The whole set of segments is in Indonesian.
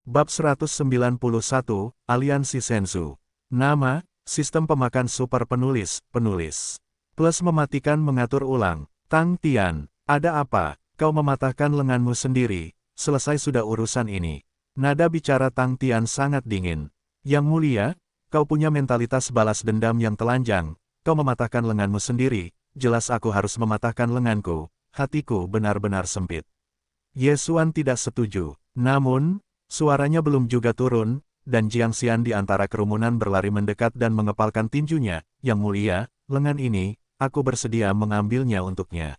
Bab 191, Aliansi Senzu. Nama, Sistem Pemakan Super Penulis. Plus mematikan mengatur ulang. Tang Tian, ada apa? Kau mematahkan lenganmu sendiri, selesai sudah urusan ini. Nada bicara Tang Tian sangat dingin. Yang mulia, kau punya mentalitas balas dendam yang telanjang. Kau mematahkan lenganmu sendiri, jelas aku harus mematahkan lenganku. Hatiku benar-benar sempit. Ye Xuan tidak setuju. Namun, suaranya belum juga turun, dan Jiang Xian di antara kerumunan berlari mendekat dan mengepalkan tinjunya. Yang mulia, lengan ini, aku bersedia mengambilnya untuknya.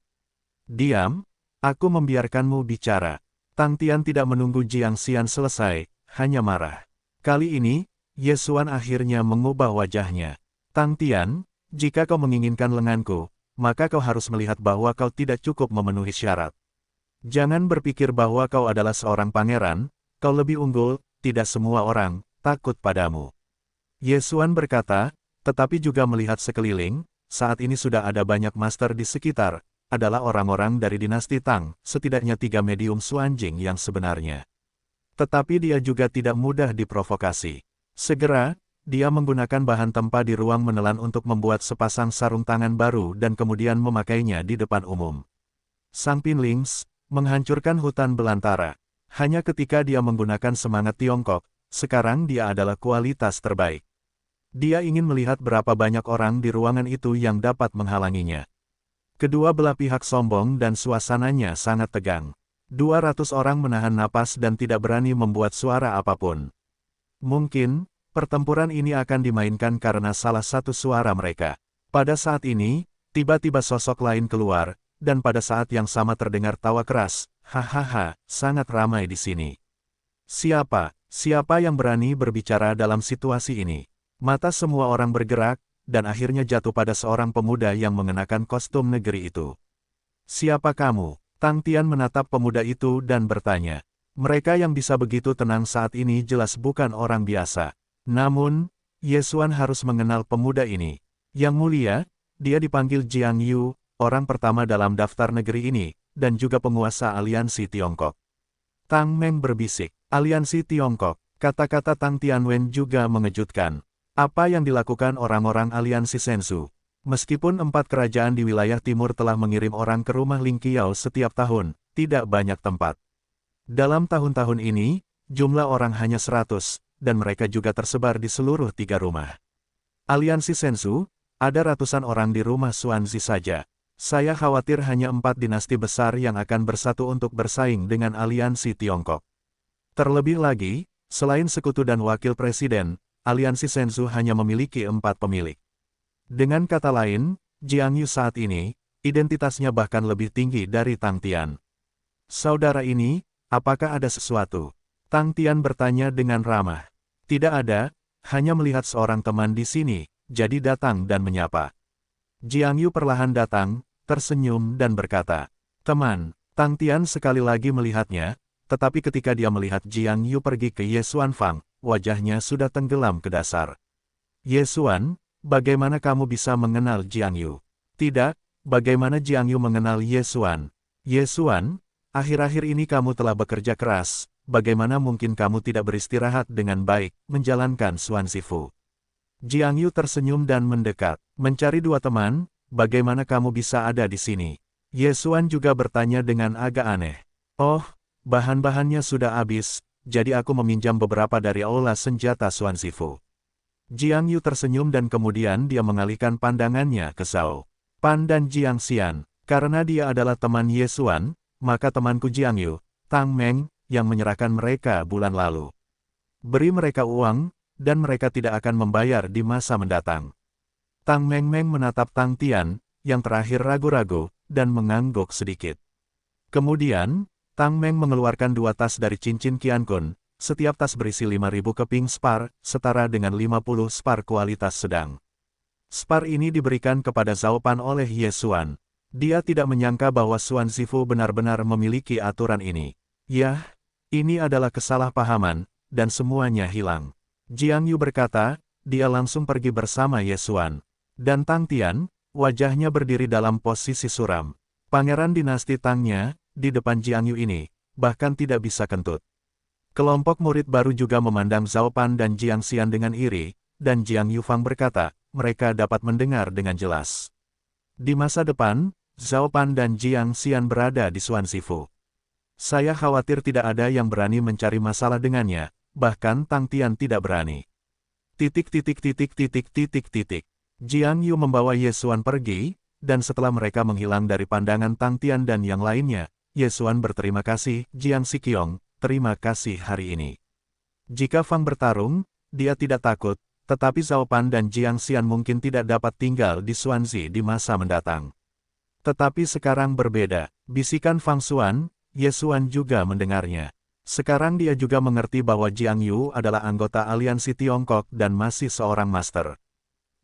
Diam, aku membiarkanmu bicara. Tang Tian tidak menunggu Jiang Xian selesai, hanya marah. Kali ini, Ye Xuan akhirnya mengubah wajahnya. Tang Tian, jika kau menginginkan lenganku, maka kau harus melihat bahwa kau tidak cukup memenuhi syarat. Jangan berpikir bahwa kau adalah seorang pangeran, kau lebih unggul, tidak semua orang takut padamu. Ye Xuan berkata, tetapi juga melihat sekeliling, saat ini sudah ada banyak master di sekitar, adalah orang-orang dari dinasti Tang, setidaknya 3 medium Xuanjing yang sebenarnya. Tetapi dia juga tidak mudah diprovokasi. Segera, dia menggunakan bahan tempa di ruang menelan untuk membuat sepasang sarung tangan baru dan kemudian memakainya di depan umum. Sang Pinlings menghancurkan hutan belantara. Hanya ketika dia menggunakan semangat Tiongkok, sekarang dia adalah kualitas terbaik. Dia ingin melihat berapa banyak orang di ruangan itu yang dapat menghalanginya. Kedua belah pihak sombong dan suasananya sangat tegang. 200 orang menahan napas dan tidak berani membuat suara apapun. Mungkin, pertempuran ini akan dimainkan karena salah satu suara mereka. Pada saat ini, tiba-tiba sosok lain keluar, dan pada saat yang sama terdengar tawa keras. Hahaha, sangat ramai di sini. Siapa yang berani berbicara dalam situasi ini? Mata semua orang bergerak, dan akhirnya jatuh pada seorang pemuda yang mengenakan kostum negeri itu. Siapa kamu? Tang Tian menatap pemuda itu dan bertanya. Mereka yang bisa begitu tenang saat ini jelas bukan orang biasa. Namun, Ye Xuan harus mengenal pemuda ini. Yang mulia, dia dipanggil Jiang Yu, orang pertama dalam daftar negeri ini, dan juga penguasa aliansi Tiongkok. Tang Meng berbisik, aliansi Tiongkok, kata-kata Tang Tianwen juga mengejutkan. Apa yang dilakukan orang-orang aliansi Senzu? Meskipun 4 kerajaan di wilayah timur telah mengirim orang ke rumah Ling Qiao setiap tahun, tidak banyak tempat. Dalam tahun-tahun ini, jumlah orang hanya 100, dan mereka juga tersebar di seluruh 3 rumah. Aliansi Senzu, ada ratusan orang di rumah Xuanzi saja. Saya khawatir hanya 4 dinasti besar yang akan bersatu untuk bersaing dengan aliansi Tiongkok. Terlebih lagi, selain sekutu dan wakil presiden, aliansi Senzu hanya memiliki 4 pemilik. Dengan kata lain, Jiang Yu saat ini, identitasnya bahkan lebih tinggi dari Tang Tian. Saudara ini, apakah ada sesuatu? Tang Tian bertanya dengan ramah. Tidak ada, hanya melihat seorang teman di sini, jadi datang dan menyapa. Jiang Yu perlahan datang, tersenyum dan berkata, teman. Tang Tian sekali lagi melihatnya, tetapi ketika dia melihat Jiang Yu pergi ke Ye Xuan Fang, wajahnya sudah tenggelam ke dasar. Ye Xuan, bagaimana kamu bisa mengenal Jiang Yu? Tidak, bagaimana Jiang Yu mengenal Ye Xuan? Ye Xuan, akhir-akhir ini kamu telah bekerja keras, bagaimana mungkin kamu tidak beristirahat dengan baik, menjalankan Xuan Zifu? Jiang Yu tersenyum dan mendekat, mencari 2 teman, bagaimana kamu bisa ada di sini? Ye Xuan juga bertanya dengan agak aneh. Oh, bahan-bahannya sudah habis, jadi aku meminjam beberapa dari aula senjata Xuan Zifu. Jiang Yu tersenyum dan kemudian dia mengalihkan pandangannya ke Zhao Pan dan Jiang Xian. Karena dia adalah teman Ye Xuan, maka temanku Jiang Yu, Tang Meng, yang menyerahkan mereka bulan lalu. Beri mereka uang, dan mereka tidak akan membayar di masa mendatang. Tang Meng menatap Tang Tian, yang terakhir ragu-ragu, dan mengangguk sedikit. Kemudian, Tang Meng mengeluarkan 2 tas dari cincin Qiankun, setiap tas berisi 5.000 keping spar, setara dengan 50 spar kualitas sedang. Spar ini diberikan kepada Zhao Pan oleh Ye Xuan. Dia tidak menyangka bahwa Xuan Zifu benar-benar memiliki aturan ini. Yah, ini adalah kesalahpahaman, dan semuanya hilang. Jiang Yu berkata, dia langsung pergi bersama Ye Xuan. Dan Tang Tian, wajahnya berdiri dalam posisi suram. Pangeran dinasti Tangnya, di depan Jiang Yu ini, bahkan tidak bisa kentut. Kelompok murid baru juga memandang Zhao Pan dan Jiang Xian dengan iri, dan Jiang Yufang berkata, mereka dapat mendengar dengan jelas. Di masa depan, Zhao Pan dan Jiang Xian berada di Xuanzifu. Saya khawatir tidak ada yang berani mencari masalah dengannya, bahkan Tang Tian tidak berani. Jiang Yu membawa Ye Xuan pergi, dan setelah mereka menghilang dari pandangan Tang Tian dan yang lainnya, Ye Xuan berterima kasih, Jiang Siqiong, terima kasih hari ini. Jika Fang bertarung, dia tidak takut, tetapi Zhao Pan dan Jiang Xian mungkin tidak dapat tinggal di Xuanzi di masa mendatang. Tetapi sekarang berbeda, bisikan Fang Xuan, Ye Xuan juga mendengarnya. Sekarang dia juga mengerti bahwa Jiang Yu adalah anggota aliansi Tiongkok dan masih seorang master.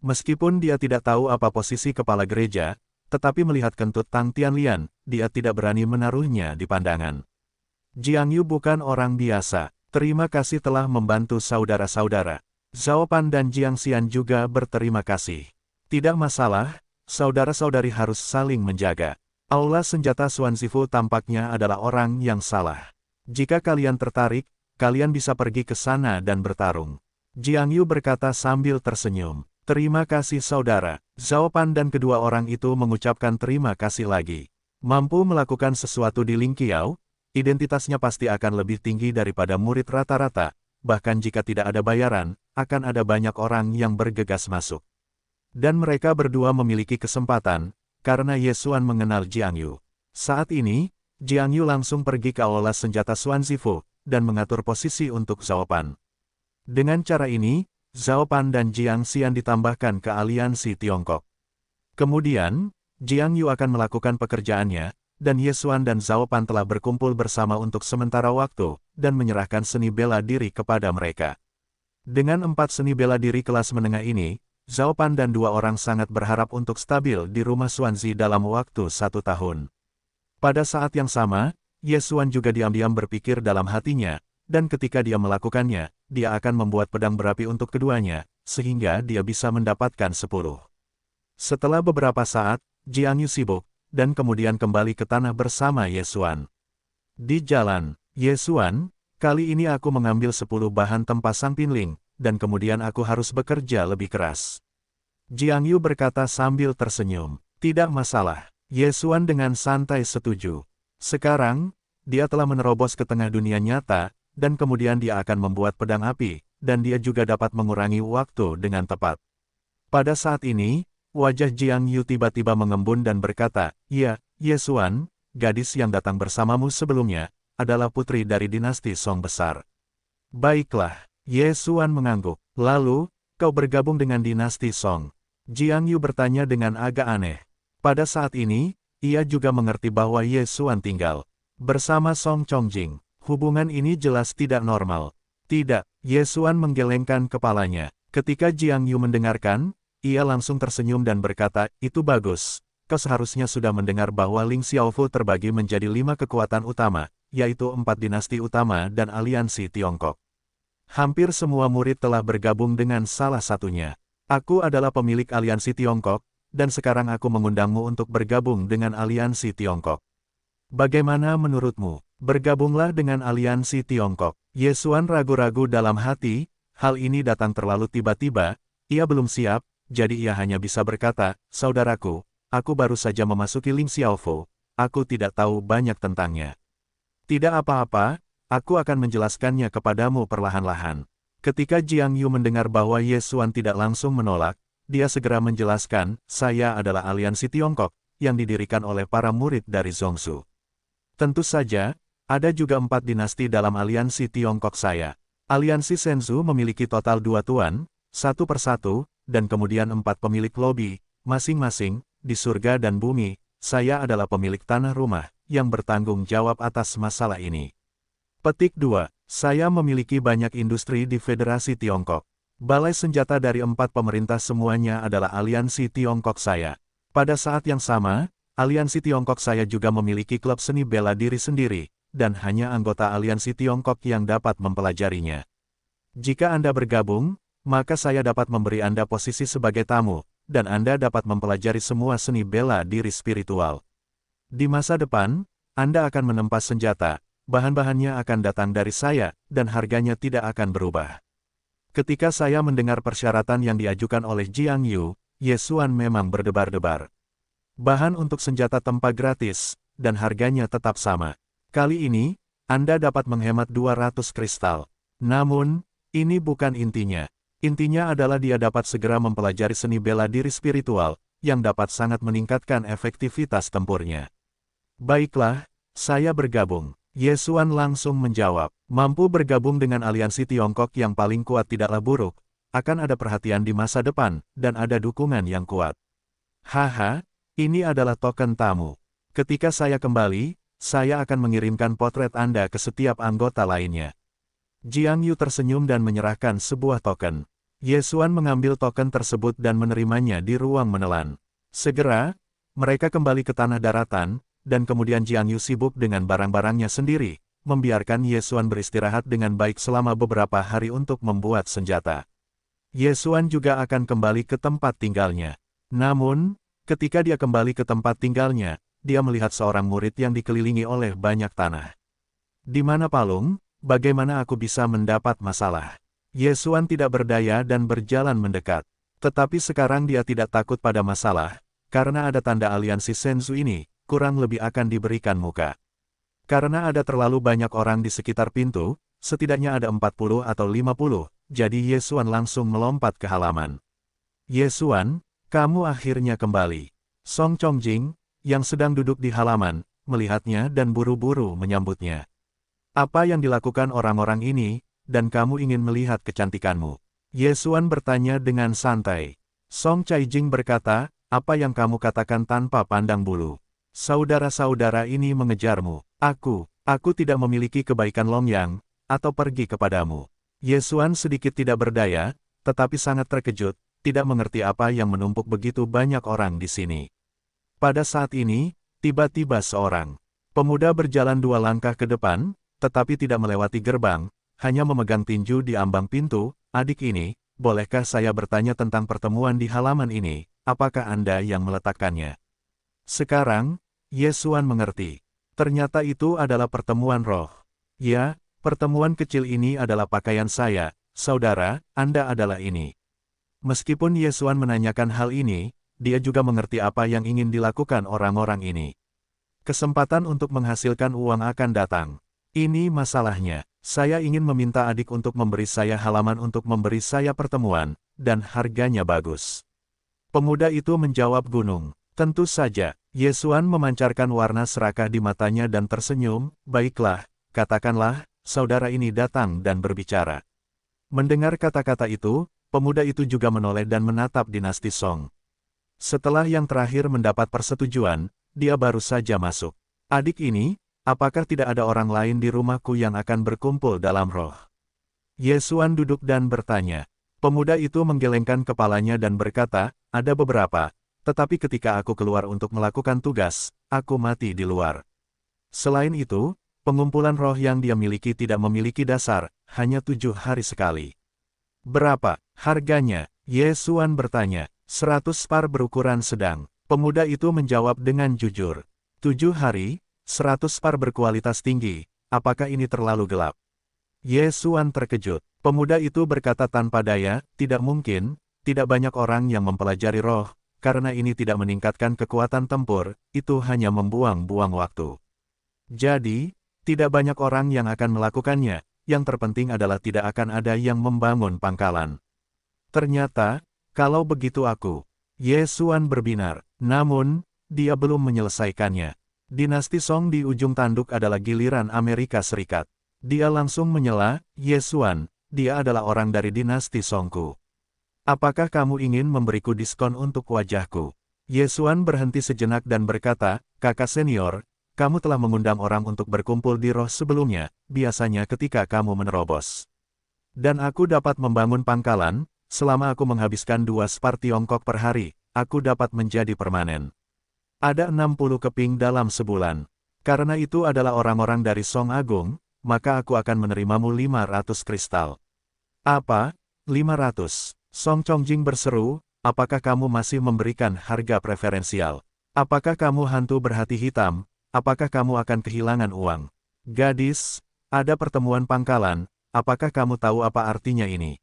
Meskipun dia tidak tahu apa posisi kepala gereja, tetapi melihat kentut Tang Tianlian, dia tidak berani menaruhnya di pandangan. Jiang Yu bukan orang biasa. Terima kasih telah membantu saudara-saudara. Zhao Pan dan Jiang Xian juga berterima kasih. Tidak masalah, saudara-saudari harus saling menjaga. Aula senjata Xuanzifu tampaknya adalah orang yang salah. Jika kalian tertarik, kalian bisa pergi ke sana dan bertarung. Jiang Yu berkata sambil tersenyum. Terima kasih saudara. Zhao Pan dan kedua orang itu mengucapkan terima kasih lagi. Mampu melakukan sesuatu di Lingqiao, identitasnya pasti akan lebih tinggi daripada murid rata-rata, bahkan jika tidak ada bayaran, akan ada banyak orang yang bergegas masuk. Dan mereka berdua memiliki kesempatan, karena Ye Xuan mengenal Jiang Yu. Saat ini, Jiang Yu langsung pergi ke aula senjata Xuanzifu, dan mengatur posisi untuk Zhao Pan. Dengan cara ini, Zhao Pan dan Jiang Xian ditambahkan ke aliansi Tiongkok. Kemudian, Jiang Yu akan melakukan pekerjaannya, dan Ye Xuan dan Zhao Pan telah berkumpul bersama untuk sementara waktu, dan menyerahkan seni bela diri kepada mereka. Dengan 4 seni bela diri kelas menengah ini, Zhao Pan dan 2 orang sangat berharap untuk stabil di rumah Xuanzi dalam waktu 1 tahun. Pada saat yang sama, Ye Xuan juga diam-diam berpikir dalam hatinya, dan ketika dia melakukannya, dia akan membuat pedang berapi untuk keduanya, sehingga dia bisa mendapatkan 10. Setelah beberapa saat, Jiang Yu sibuk, dan kemudian kembali ke tanah bersama Ye Xuan. Di jalan, Ye Xuan, kali ini aku mengambil 10 bahan tempas sang pinling, dan kemudian aku harus bekerja lebih keras. Jiang Yu berkata sambil tersenyum. Tidak masalah. Ye Xuan dengan santai setuju. Sekarang, dia telah menerobos ke tengah dunia nyata, dan kemudian dia akan membuat pedang api, dan dia juga dapat mengurangi waktu dengan tepat. Pada saat ini, wajah Jiang Yu tiba-tiba mengembun dan berkata, "Ya, Ye Xuan, gadis yang datang bersamamu sebelumnya, adalah putri dari dinasti Song besar." Baiklah, Ye Xuan mengangguk. Lalu, kau bergabung dengan dinasti Song? Jiang Yu bertanya dengan agak aneh. Pada saat ini, ia juga mengerti bahwa Ye Xuan tinggal bersama Song Chongjing. Hubungan ini jelas tidak normal. Tidak, Ye Xuan menggelengkan kepalanya. Ketika Jiang Yu mendengarkan, ia langsung tersenyum dan berkata, "Itu bagus. Kau seharusnya sudah mendengar bahwa Ling Xiaofu terbagi menjadi 5 kekuatan utama, yaitu 4 dinasti utama dan aliansi Tiongkok. Hampir semua murid telah bergabung dengan salah satunya. Aku adalah pemilik aliansi Tiongkok, dan sekarang aku mengundangmu untuk bergabung dengan aliansi Tiongkok. Bagaimana menurutmu? Bergabunglah dengan aliansi Tiongkok." Ye Xuan ragu-ragu dalam hati, hal ini datang terlalu tiba-tiba, ia belum siap, jadi ia hanya bisa berkata, "Saudaraku, aku baru saja memasuki Ling Xiaofu, aku tidak tahu banyak tentangnya." "Tidak apa-apa, aku akan menjelaskannya kepadamu perlahan-lahan." Ketika Jiang Yu mendengar bahwa Ye Xuan tidak langsung menolak, dia segera menjelaskan, "Saya adalah aliansi Tiongkok, yang didirikan oleh para murid dari Zhongshu. Tentu saja, ada juga 4 dinasti dalam aliansi Tiongkok saya. Aliansi Shenzhou memiliki total 2 tuan, 1 persatu, dan kemudian 4 pemilik lobi, masing-masing, di surga dan bumi. Saya adalah pemilik tanah rumah, yang bertanggung jawab atas masalah ini." Petik 2. Saya memiliki banyak industri di Federasi Tiongkok. Balai senjata dari 4 pemerintah semuanya adalah aliansi Tiongkok saya. Pada saat yang sama, aliansi Tiongkok saya juga memiliki klub seni bela diri sendiri, dan hanya anggota aliansi Tiongkok yang dapat mempelajarinya. Jika Anda bergabung, maka saya dapat memberi Anda posisi sebagai tamu, dan Anda dapat mempelajari semua seni bela diri spiritual. Di masa depan, Anda akan menempa senjata, bahan-bahannya akan datang dari saya, dan harganya tidak akan berubah. Ketika saya mendengar persyaratan yang diajukan oleh Jiang Yu, Ye Xuan memang berdebar-debar. Bahan untuk senjata tempa gratis, dan harganya tetap sama. Kali ini, Anda dapat menghemat 200 kristal. Namun, ini bukan intinya. Intinya adalah dia dapat segera mempelajari seni bela diri spiritual, yang dapat sangat meningkatkan efektivitas tempurnya. Baiklah, saya bergabung. Ye Xuan langsung menjawab, mampu bergabung dengan aliansi Tiongkok yang paling kuat tidaklah buruk, akan ada perhatian di masa depan, dan ada dukungan yang kuat. Haha, ini adalah token tamu. Ketika saya kembali, saya akan mengirimkan potret Anda ke setiap anggota lainnya. Jiang Yu tersenyum dan menyerahkan sebuah token. Ye Xuan mengambil token tersebut dan menerimanya di ruang menelan. Segera, mereka kembali ke tanah daratan, dan kemudian Jiang Yu sibuk dengan barang-barangnya sendiri, membiarkan Ye Xuan beristirahat dengan baik selama beberapa hari untuk membuat senjata. Ye Xuan juga akan kembali ke tempat tinggalnya. Namun, ketika dia kembali ke tempat tinggalnya, dia melihat seorang murid yang dikelilingi oleh banyak tanah. Di mana palung? Bagaimana aku bisa mendapat masalah? Ye Xuan tidak berdaya dan berjalan mendekat. Tetapi sekarang dia tidak takut pada masalah, karena ada tanda aliansi Senzu ini, kurang lebih akan diberikan muka. Karena ada terlalu banyak orang di sekitar pintu, setidaknya ada 40 atau 50, jadi Ye Xuan langsung melompat ke halaman. Ye Xuan, kamu akhirnya kembali. Song Chongjing, yang sedang duduk di halaman, melihatnya dan buru-buru menyambutnya. Apa yang dilakukan orang-orang ini, dan kamu ingin melihat kecantikanmu? Ye Xuan bertanya dengan santai. Song Caijing berkata, apa yang kamu katakan tanpa pandang bulu? Saudara-saudara ini mengejarmu. Aku tidak memiliki kebaikan Longyang, atau pergi kepadamu. Ye Xuan sedikit tidak berdaya, tetapi sangat terkejut, tidak mengerti apa yang menumpuk begitu banyak orang di sini. Pada saat ini, tiba-tiba seorang pemuda berjalan 2 langkah ke depan, tetapi tidak melewati gerbang, hanya memegang tinju di ambang pintu. Adik ini, bolehkah saya bertanya tentang pertemuan di halaman ini, apakah Anda yang meletakkannya? Sekarang, Ye Xuan mengerti. Ternyata itu adalah pertemuan roh. Ya, pertemuan kecil ini adalah pakaian saya, saudara, Anda adalah ini. Meskipun Ye Xuan menanyakan hal ini, dia juga mengerti apa yang ingin dilakukan orang-orang ini. Kesempatan untuk menghasilkan uang akan datang. Ini masalahnya. Saya ingin meminta adik untuk memberi saya halaman untuk memberi saya pertemuan, dan harganya bagus. Pemuda itu menjawab gunung. Tentu saja, Ye Xuan memancarkan warna serakah di matanya dan tersenyum, baiklah, katakanlah, saudara ini datang dan berbicara. Mendengar kata-kata itu, pemuda itu juga menoleh dan menatap dinasti Song. Setelah yang terakhir mendapat persetujuan, dia baru saja masuk. Adik ini, apakah tidak ada orang lain di rumahku yang akan berkumpul dalam roh? Ye Xuan duduk dan bertanya. Pemuda itu menggelengkan kepalanya dan berkata, ada beberapa. Tetapi ketika aku keluar untuk melakukan tugas, aku mati di luar. Selain itu, pengumpulan roh yang dia miliki tidak memiliki dasar, hanya 7 hari sekali. Berapa harganya? Ye Xuan bertanya. 100 par berukuran sedang. Pemuda itu menjawab dengan jujur. 7 hari, 100 par berkualitas tinggi, apakah ini terlalu gelap? Ye Xuan terkejut. Pemuda itu berkata tanpa daya, tidak mungkin, tidak banyak orang yang mempelajari roh. Karena ini tidak meningkatkan kekuatan tempur, itu hanya membuang-buang waktu. Jadi, tidak banyak orang yang akan melakukannya, yang terpenting adalah tidak akan ada yang membangun pangkalan. Ternyata, kalau begitu aku, Ye Xuan berbinar, namun, dia belum menyelesaikannya. Dinasti Song di ujung tanduk adalah giliran Amerika Serikat. Dia langsung menyela, Ye Xuan, dia adalah orang dari dinasti Songku. Apakah kamu ingin memberiku diskon untuk wajahku? Ye Xuan berhenti sejenak dan berkata, kakak senior, kamu telah mengundang orang untuk berkumpul di roh sebelumnya, biasanya ketika kamu menerobos. Dan aku dapat membangun pangkalan, selama aku menghabiskan 2 spar Tiongkok per hari, aku dapat menjadi permanen. Ada 60 keping dalam sebulan. Karena itu adalah orang-orang dari Song Agung, maka aku akan menerimamu 500 kristal. Apa? 500? Song Chongjing berseru, apakah kamu masih memberikan harga preferensial? Apakah kamu hantu berhati hitam? Apakah kamu akan kehilangan uang? Gadis, ada pertemuan pangkalan, apakah kamu tahu apa artinya ini?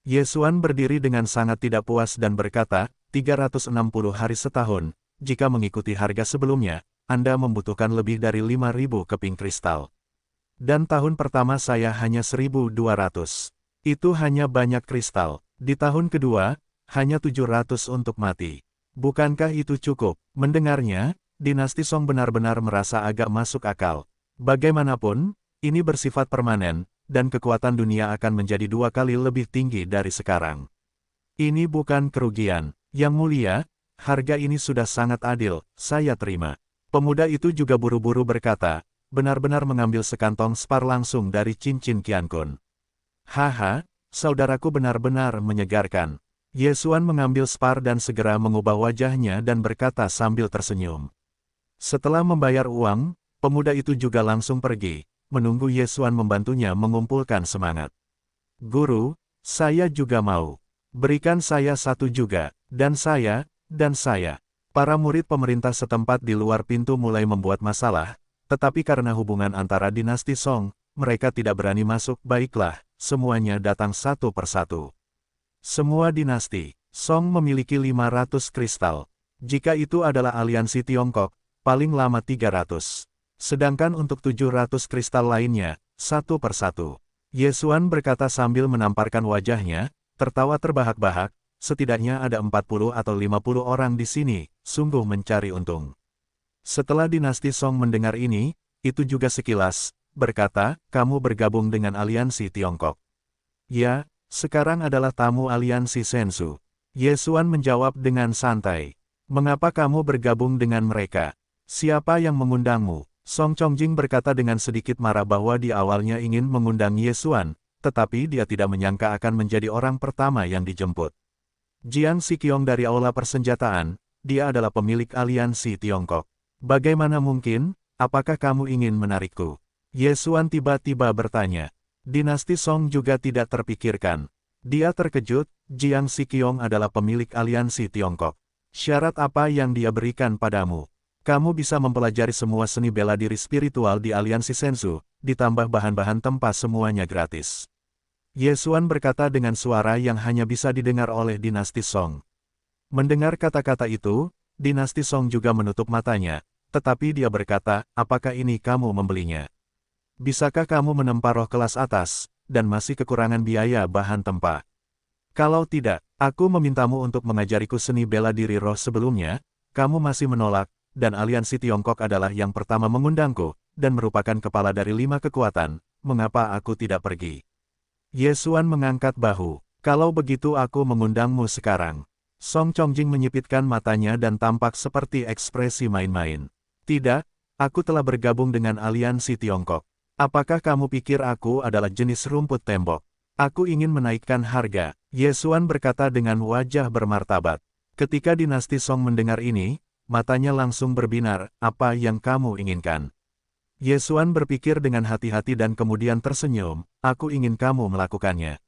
Yesuan berdiri dengan sangat tidak puas dan berkata, 360 hari setahun, jika mengikuti harga sebelumnya, Anda membutuhkan lebih dari 5.000 keping kristal. Dan tahun pertama saya hanya 1.200. Itu hanya banyak kristal. Di tahun kedua, hanya 700 untuk mati. Bukankah itu cukup? Mendengarnya, dinasti Song benar-benar merasa agak masuk akal. Bagaimanapun, ini bersifat permanen, dan kekuatan dunia akan menjadi 2 kali lebih tinggi dari sekarang. Ini bukan kerugian. Yang mulia, harga ini sudah sangat adil, saya terima. Pemuda itu juga buru-buru berkata, benar-benar mengambil sekantong spar langsung dari cincin Qiankun. Haha, saudaraku benar-benar menyegarkan. Yesuan mengambil spar dan segera mengubah wajahnya dan berkata sambil tersenyum. Setelah membayar uang, pemuda itu juga langsung pergi, menunggu Yesuan membantunya mengumpulkan semangat. Guru, saya juga mau. Berikan saya satu juga, dan saya. Para murid pemerintah setempat di luar pintu mulai membuat masalah, tetapi karena hubungan antara dinasti Song, mereka tidak berani masuk. Baiklah, semuanya datang satu persatu. Semua dinasti Song memiliki 500 kristal. Jika itu adalah aliansi Tiongkok, paling lama 300. Sedangkan untuk 700 kristal lainnya, satu persatu. Yesuan berkata sambil menamparkan wajahnya, tertawa terbahak-bahak, setidaknya ada 40 atau 50 orang di sini, sungguh mencari untung. Setelah dinasti Song mendengar ini, itu juga sekilas, berkata, kamu bergabung dengan aliansi Tiongkok. Ya, sekarang adalah tamu aliansi Sensu. Yesuan menjawab dengan santai. Mengapa kamu bergabung dengan mereka? Siapa yang mengundangmu? Song Chongjing berkata dengan sedikit marah bahwa dia awalnya ingin mengundang Yesuan, tetapi dia tidak menyangka akan menjadi orang pertama yang dijemput. Jiang Siqiong dari Aula Persenjataan, dia adalah pemilik aliansi Tiongkok. Bagaimana mungkin, apakah kamu ingin menarikku? Yesuan tiba-tiba bertanya. Dinasti Song juga tidak terpikirkan. Dia terkejut, Jiang Siqiong adalah pemilik aliansi Tiongkok. Syarat apa yang dia berikan padamu? Kamu bisa mempelajari semua seni bela diri spiritual di aliansi Sensu, ditambah bahan-bahan tempa semuanya gratis. Yesuan berkata dengan suara yang hanya bisa didengar oleh dinasti Song. Mendengar kata-kata itu, dinasti Song juga menutup matanya, tetapi dia berkata, apakah ini kamu membelinya? Bisakah kamu menempa roh kelas atas, dan masih kekurangan biaya bahan tempa? Kalau tidak, aku memintamu untuk mengajariku seni bela diri roh sebelumnya, kamu masih menolak, dan aliansi Tiongkok adalah yang pertama mengundangku, dan merupakan kepala dari 5 kekuatan, mengapa aku tidak pergi? Yesuan mengangkat bahu, kalau begitu aku mengundangmu sekarang. Song Chongjing menyipitkan matanya dan tampak seperti ekspresi main-main. Tidak, aku telah bergabung dengan aliansi Tiongkok. Apakah kamu pikir aku adalah jenis rumput tembok? Aku ingin menaikkan harga, Yesuan berkata dengan wajah bermartabat. Ketika dinasti Song mendengar ini, matanya langsung berbinar, apa yang kamu inginkan? Yesuan berpikir dengan hati-hati dan kemudian tersenyum, aku ingin kamu melakukannya.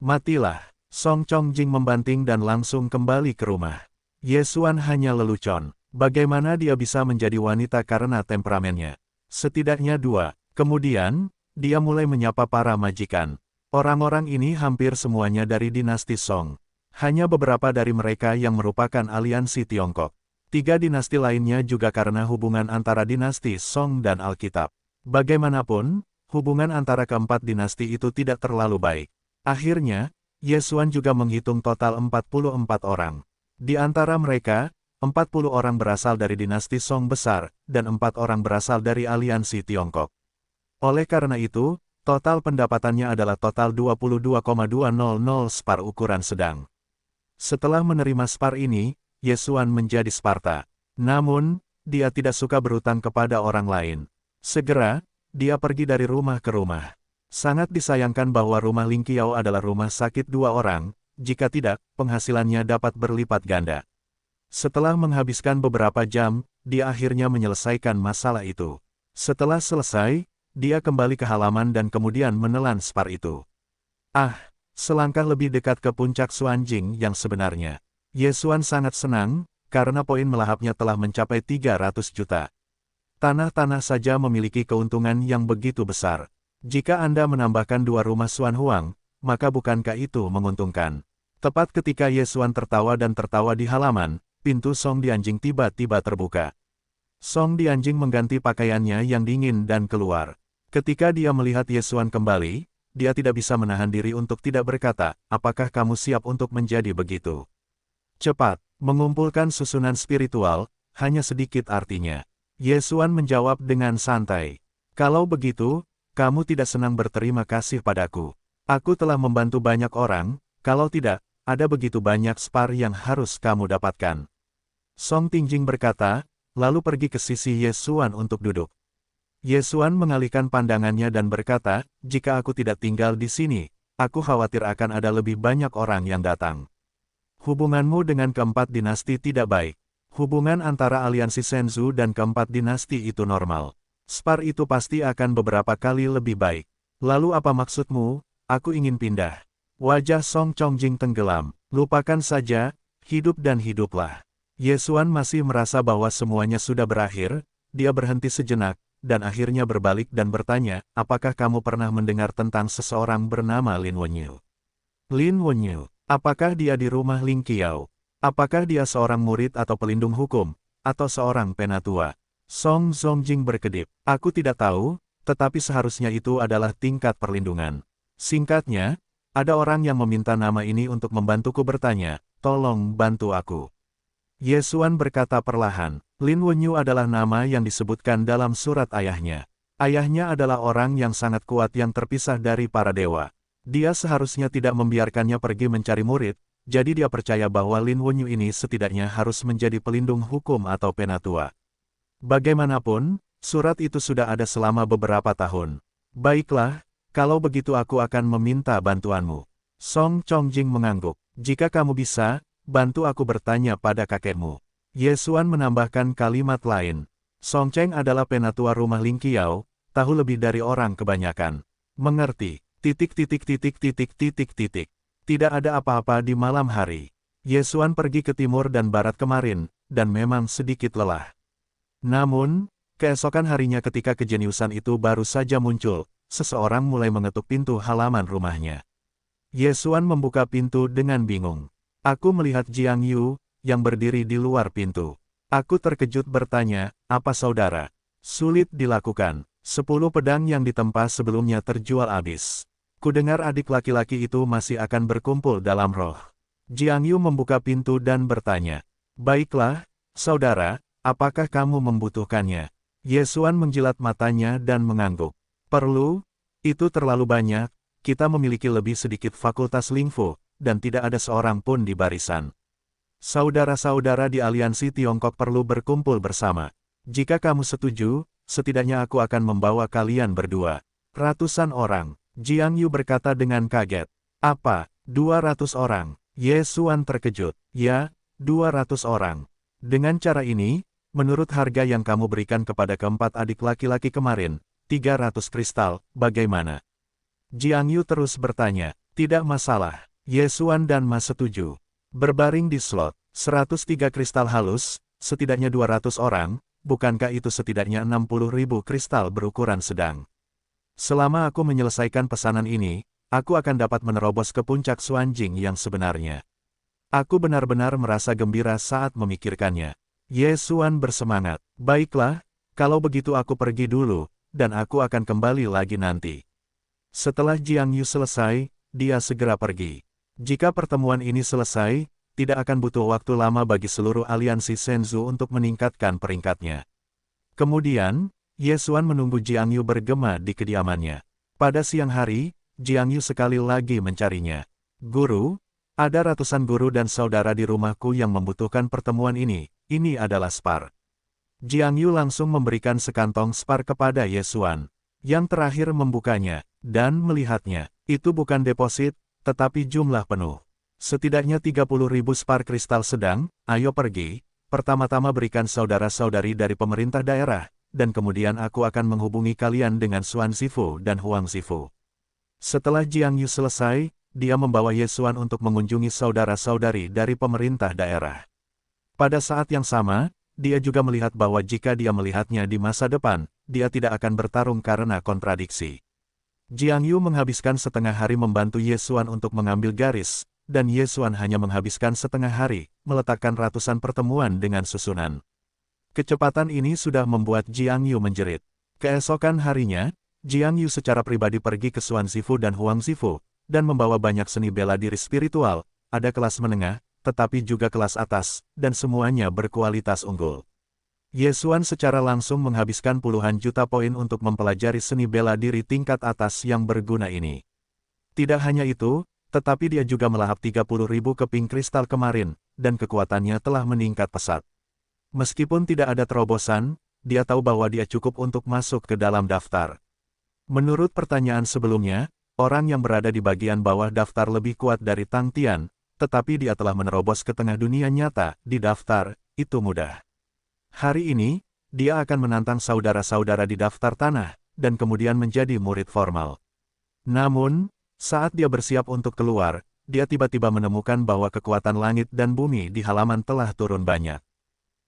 Matilah, Song Chongjing membanting dan langsung kembali ke rumah. Yesuan hanya lelucon, bagaimana dia bisa menjadi wanita karena temperamennya. Setidaknya 2. Kemudian, dia mulai menyapa para majikan. Orang-orang ini hampir semuanya dari dinasti Song. Hanya beberapa dari mereka yang merupakan aliansi Tiongkok. 3 dinasti lainnya juga karena hubungan antara dinasti Song dan Alkitab. Bagaimanapun, hubungan antara keempat dinasti itu tidak terlalu baik. Akhirnya, Yesuan juga menghitung total 44 orang. Di antara mereka, 40 orang berasal dari dinasti Song besar, dan 4 orang berasal dari aliansi Tiongkok. Oleh karena itu, total pendapatannya adalah total 22,200 spar ukuran sedang. Setelah menerima spar ini, Yesuan menjadi Sparta. Namun, dia tidak suka berutang kepada orang lain. Segera, dia pergi dari rumah ke rumah. Sangat disayangkan bahwa rumah Ling Qiao adalah rumah sakit 2 orang, jika tidak, penghasilannya dapat berlipat ganda. Setelah menghabiskan beberapa jam, dia akhirnya menyelesaikan masalah itu. Setelah selesai, dia kembali ke halaman dan kemudian menelan spar itu. Ah, selangkah lebih dekat ke puncak Xuanjing yang sebenarnya. Yesuan sangat senang, karena poin melahapnya telah mencapai 300 juta. Tanah-tanah saja memiliki keuntungan yang begitu besar. Jika Anda menambahkan 2 rumah Xuan Huang, maka bukankah itu menguntungkan? Tepat ketika Ye Xuan tertawa dan tertawa di halaman, pintu Song Dianjing tiba-tiba terbuka. Song Dianjing mengganti pakaiannya yang dingin dan keluar. Ketika dia melihat Ye Xuan kembali, dia tidak bisa menahan diri untuk tidak berkata, apakah kamu siap untuk menjadi begitu? Cepat, mengumpulkan susunan spiritual, hanya sedikit artinya. Ye Xuan menjawab dengan santai. Kalau begitu, kamu tidak senang berterima kasih padaku. Aku telah membantu banyak orang, kalau tidak, ada begitu banyak spar yang harus kamu dapatkan. Song Tingjing berkata, lalu pergi ke sisi Ye Xuan untuk duduk. Ye Xuan mengalihkan pandangannya dan berkata, jika aku tidak tinggal di sini, aku khawatir akan ada lebih banyak orang yang datang. Hubunganmu dengan keempat dinasti tidak baik. Hubungan antara aliansi Shenzhou dan keempat dinasti itu normal. Spar itu pasti akan beberapa kali lebih baik. Lalu apa maksudmu? Aku ingin pindah. Wajah Song Chongjing tenggelam. Lupakan saja, hidup dan hiduplah. Ye Xuan masih merasa bahwa semuanya sudah berakhir, dia berhenti sejenak, dan akhirnya berbalik dan bertanya, apakah kamu pernah mendengar tentang seseorang bernama Lin Wenyu? Lin Wenyu, apakah dia di rumah Ling Qiao? Apakah dia seorang murid atau pelindung hukum, atau seorang penatua? Song Zongjing berkedip. Aku tidak tahu, tetapi seharusnya itu adalah tingkat perlindungan. Singkatnya, ada orang yang meminta nama ini untuk membantuku bertanya, tolong bantu aku. Ye Xuan berkata perlahan, Lin Wenyu adalah nama yang disebutkan dalam surat ayahnya. Ayahnya adalah orang yang sangat kuat yang terpisah dari para dewa. Dia seharusnya tidak membiarkannya pergi mencari murid, jadi dia percaya bahwa Lin Wenyu ini setidaknya harus menjadi pelindung hukum atau penatua. Bagaimanapun, surat itu sudah ada selama beberapa tahun. Baiklah, kalau begitu aku akan meminta bantuanmu. Song Chongjing mengangguk. Jika kamu bisa, bantu aku bertanya pada kakekmu. Ye Xuan menambahkan kalimat lain. Song Cheng adalah penatua rumah Ling Qiao, tahu lebih dari orang kebanyakan. Mengerti. ... Tidak ada apa-apa di malam hari. Ye Xuan pergi ke timur dan barat kemarin, dan memang sedikit lelah. Namun, keesokan harinya ketika kejeniusan itu baru saja muncul, seseorang mulai mengetuk pintu halaman rumahnya. Ye Xuan membuka pintu dengan bingung. Aku melihat Jiang Yu, yang berdiri di luar pintu. Aku terkejut bertanya, apa saudara? Sulit dilakukan. 10 pedang yang ditempa sebelumnya terjual habis. Kudengar adik laki-laki itu masih akan berkumpul dalam roh. Jiang Yu membuka pintu dan bertanya. Baiklah, saudara, apakah kamu membutuhkannya? Ye Xuan menjilat matanya dan mengangguk. Perlu? Itu terlalu banyak, kita memiliki lebih sedikit fakultas Lingfu, dan tidak ada seorang pun di barisan. Saudara-saudara di aliansi Tiongkok perlu berkumpul bersama. Jika kamu setuju, setidaknya aku akan membawa kalian berdua. Ratusan orang. Jiang Yu berkata dengan kaget. Apa, 200 orang? Ye Xuan terkejut. Ya, 200 orang. Dengan cara ini, menurut harga yang kamu berikan kepada keempat adik laki-laki kemarin, 300 kristal, bagaimana? Jiang Yu terus bertanya. Tidak masalah. Ye Xuan dan Ma setuju. Berbaring di slot, 103 kristal halus, setidaknya 200 orang, bukankah itu setidaknya 60.000 kristal berukuran sedang? Selama aku menyelesaikan pesanan ini, aku akan dapat menerobos ke puncak Xuanjing yang sebenarnya. Aku benar-benar merasa gembira saat memikirkannya. Ye Xuan bersemangat. Baiklah, kalau begitu aku pergi dulu, dan aku akan kembali lagi nanti. Setelah Jiang Yu selesai, dia segera pergi. Jika pertemuan ini selesai, tidak akan butuh waktu lama bagi seluruh aliansi Shenzhou untuk meningkatkan peringkatnya. Kemudian, Ye Xuan menunggu Jiang Yu bergema di kediamannya. Pada siang hari, Jiang Yu sekali lagi mencarinya. Guru, ada ratusan guru dan saudara di rumahku yang membutuhkan pertemuan ini adalah spar. Jiang Yu langsung memberikan sekantong spar kepada Ye Xuan. Yang terakhir membukanya, dan melihatnya. Itu bukan deposit, tetapi jumlah penuh. Setidaknya 30.000 spar kristal sedang, ayo pergi, pertama-tama berikan saudara-saudari dari pemerintah daerah, dan kemudian aku akan menghubungi kalian dengan Xuan Zifu dan Huang Zifu. Setelah Jiang Yu selesai, dia membawa Ye Xuan untuk mengunjungi saudara-saudari dari pemerintah daerah. Pada saat yang sama, dia juga melihat bahwa jika dia melihatnya di masa depan, dia tidak akan bertarung karena kontradiksi. Jiang Yu menghabiskan setengah hari membantu Ye Xuan untuk mengambil garis, dan Ye Xuan hanya menghabiskan setengah hari, meletakkan ratusan pertemuan dengan susunan. Kecepatan ini sudah membuat Jiang Yu menjerit. Keesokan harinya, Jiang Yu secara pribadi pergi ke Xuan Zifu dan Huang Zifu, dan membawa banyak seni bela diri spiritual, ada kelas menengah, tetapi juga kelas atas, dan semuanya berkualitas unggul. Ye Xuan secara langsung menghabiskan puluhan juta poin untuk mempelajari seni bela diri tingkat atas yang berguna ini. Tidak hanya itu, tetapi dia juga melahap 30.000 keping kristal kemarin, dan kekuatannya telah meningkat pesat. Meskipun tidak ada terobosan, dia tahu bahwa dia cukup untuk masuk ke dalam daftar. Menurut pertanyaan sebelumnya, orang yang berada di bagian bawah daftar lebih kuat dari Tang Tian, tetapi dia telah menerobos ke tengah dunia nyata, di daftar, itu mudah. Hari ini, dia akan menantang saudara-saudara di daftar tanah, dan kemudian menjadi murid formal. Namun, saat dia bersiap untuk keluar, dia tiba-tiba menemukan bahwa kekuatan langit dan bumi di halaman telah turun banyak.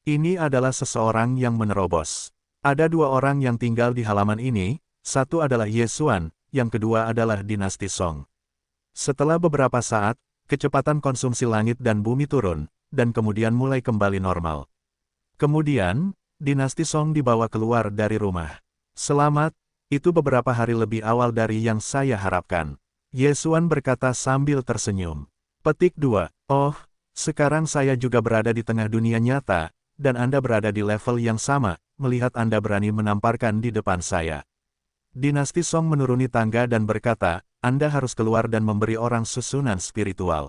Ini adalah seseorang yang menerobos. Ada dua orang yang tinggal di halaman ini, satu adalah Ye Xuan, yang kedua adalah dinasti Song. Setelah beberapa saat, kecepatan konsumsi langit dan bumi turun, dan kemudian mulai kembali normal. Kemudian, dinasti Song dibawa keluar dari rumah. Selamat, itu beberapa hari lebih awal dari yang saya harapkan. Ye Xuan berkata sambil tersenyum. Petik 2. Oh, sekarang saya juga berada di tengah dunia nyata, dan Anda berada di level yang sama, melihat Anda berani menamparkan di depan saya. Dinasti Song menuruni tangga dan berkata, Anda harus keluar dan memberi orang susunan spiritual.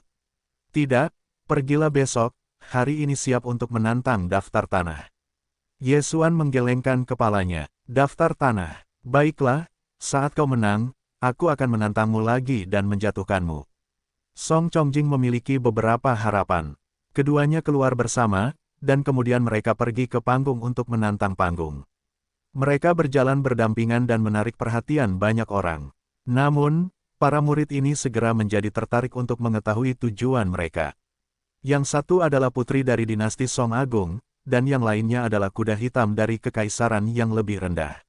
Tidak, pergilah besok, hari ini siap untuk menantang daftar tanah. Ye Xuan menggelengkan kepalanya. Daftar tanah. Baiklah, saat kau menang, aku akan menantangmu lagi dan menjatuhkanmu. Song Chongjing memiliki beberapa harapan. Keduanya keluar bersama, dan kemudian mereka pergi ke panggung untuk menantang panggung. Mereka berjalan berdampingan dan menarik perhatian banyak orang. Namun, para murid ini segera menjadi tertarik untuk mengetahui tujuan mereka. Yang satu adalah putri dari dinasti Song Agung, dan yang lainnya adalah kuda hitam dari kekaisaran yang lebih rendah.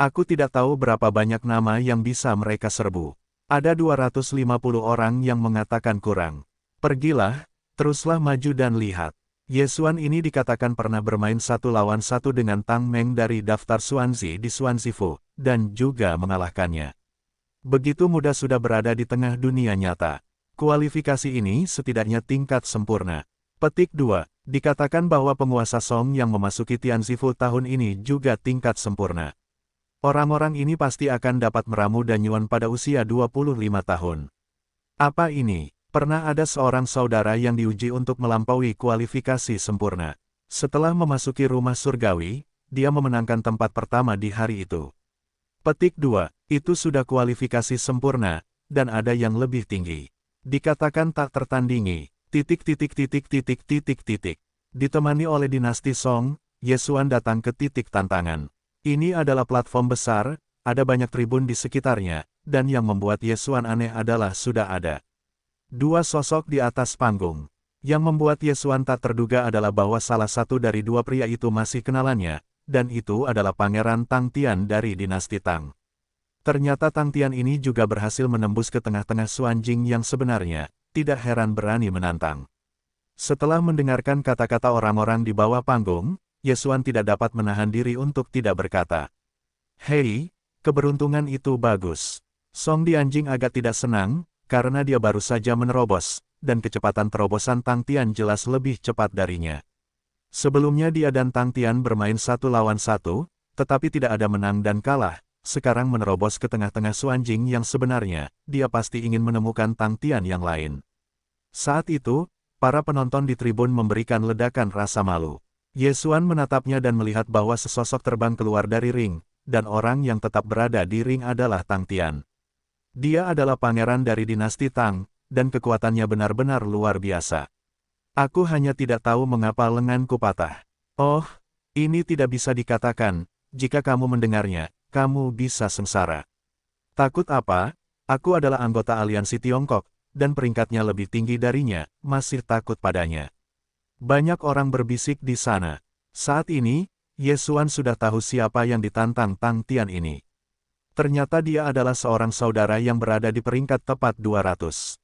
Aku tidak tahu berapa banyak nama yang bisa mereka serbu. Ada 250 orang yang mengatakan kurang. Pergilah, teruslah maju dan lihat. Ye Xuan ini dikatakan pernah bermain 1 lawan 1 dengan Tang Meng dari daftar Xuanzi di Xuanzifu, dan juga mengalahkannya. Begitu mudah sudah berada di tengah dunia nyata. Kualifikasi ini setidaknya tingkat sempurna. Petik 2. Dikatakan bahwa penguasa Song yang memasuki Tianzifu tahun ini juga tingkat sempurna. Orang-orang ini pasti akan dapat meramu dan Yuan pada usia 25 tahun. Apa ini? Pernah ada seorang saudara yang diuji untuk melampaui kualifikasi sempurna. Setelah memasuki rumah surgawi, dia memenangkan tempat pertama di hari itu. Petik 2. Itu sudah kualifikasi sempurna, dan ada yang lebih tinggi. Dikatakan tak tertandingi, ... Ditemani oleh dinasti Song, Ye Xuan datang ke titik tantangan. Ini adalah platform besar, ada banyak tribun di sekitarnya, dan yang membuat Ye Xuan aneh adalah sudah ada dua sosok di atas panggung. Yang membuat Ye Xuan tak terduga adalah bahwa salah satu dari dua pria itu masih kenalannya, dan itu adalah Pangeran Tang Tian dari dinasti Tang. Ternyata Tang Tian ini juga berhasil menembus ke tengah-tengah Xuanjing yang sebenarnya, tidak heran berani menantang. Setelah mendengarkan kata-kata orang-orang di bawah panggung, Ye Xuan tidak dapat menahan diri untuk tidak berkata. Hei, keberuntungan itu bagus. Song Dianjing agak tidak senang, karena dia baru saja menerobos, dan kecepatan terobosan Tang Tian jelas lebih cepat darinya. Sebelumnya dia dan Tang Tian bermain 1 lawan 1, tetapi tidak ada menang dan kalah. Sekarang menerobos ke tengah-tengah Xuanjing yang sebenarnya, dia pasti ingin menemukan Tang Tian yang lain. Saat itu, para penonton di tribun memberikan ledakan rasa malu. Ye Xuan menatapnya dan melihat bahwa sesosok terbang keluar dari ring, dan orang yang tetap berada di ring adalah Tang Tian. Dia adalah pangeran dari dinasti Tang, dan kekuatannya benar-benar luar biasa. Aku hanya tidak tahu mengapa lenganku patah. Oh, ini tidak bisa dikatakan, jika kamu mendengarnya, kamu bisa sengsara. Takut apa? Aku adalah anggota aliansi Tiongkok, dan peringkatnya lebih tinggi darinya, masih takut padanya. Banyak orang berbisik di sana. Saat ini, Ye Xuan sudah tahu siapa yang ditantang Tang Tian ini. Ternyata dia adalah seorang saudara yang berada di peringkat tepat 200.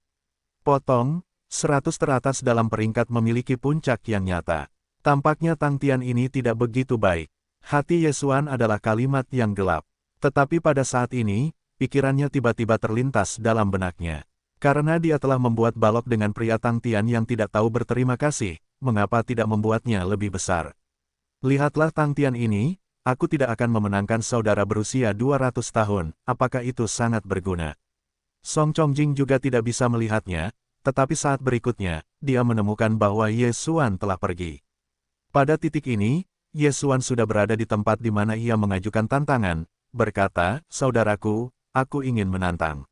Potong, 100 teratas dalam peringkat memiliki puncak yang nyata. Tampaknya Tang Tian ini tidak begitu baik. Hati Ye Xuan adalah kalimat yang gelap. Tetapi pada saat ini, pikirannya tiba-tiba terlintas dalam benaknya. Karena dia telah membuat balok dengan pria Tang Tian yang tidak tahu berterima kasih, mengapa tidak membuatnya lebih besar. Lihatlah Tang Tian ini, aku tidak akan memenangkan saudara berusia 200 tahun, apakah itu sangat berguna? Song Chongjing juga tidak bisa melihatnya, tetapi saat berikutnya, dia menemukan bahwa Ye Xuan telah pergi. Pada titik ini, Ye Xuan sudah berada di tempat di mana ia mengajukan tantangan, berkata, "Saudaraku, aku ingin menantang."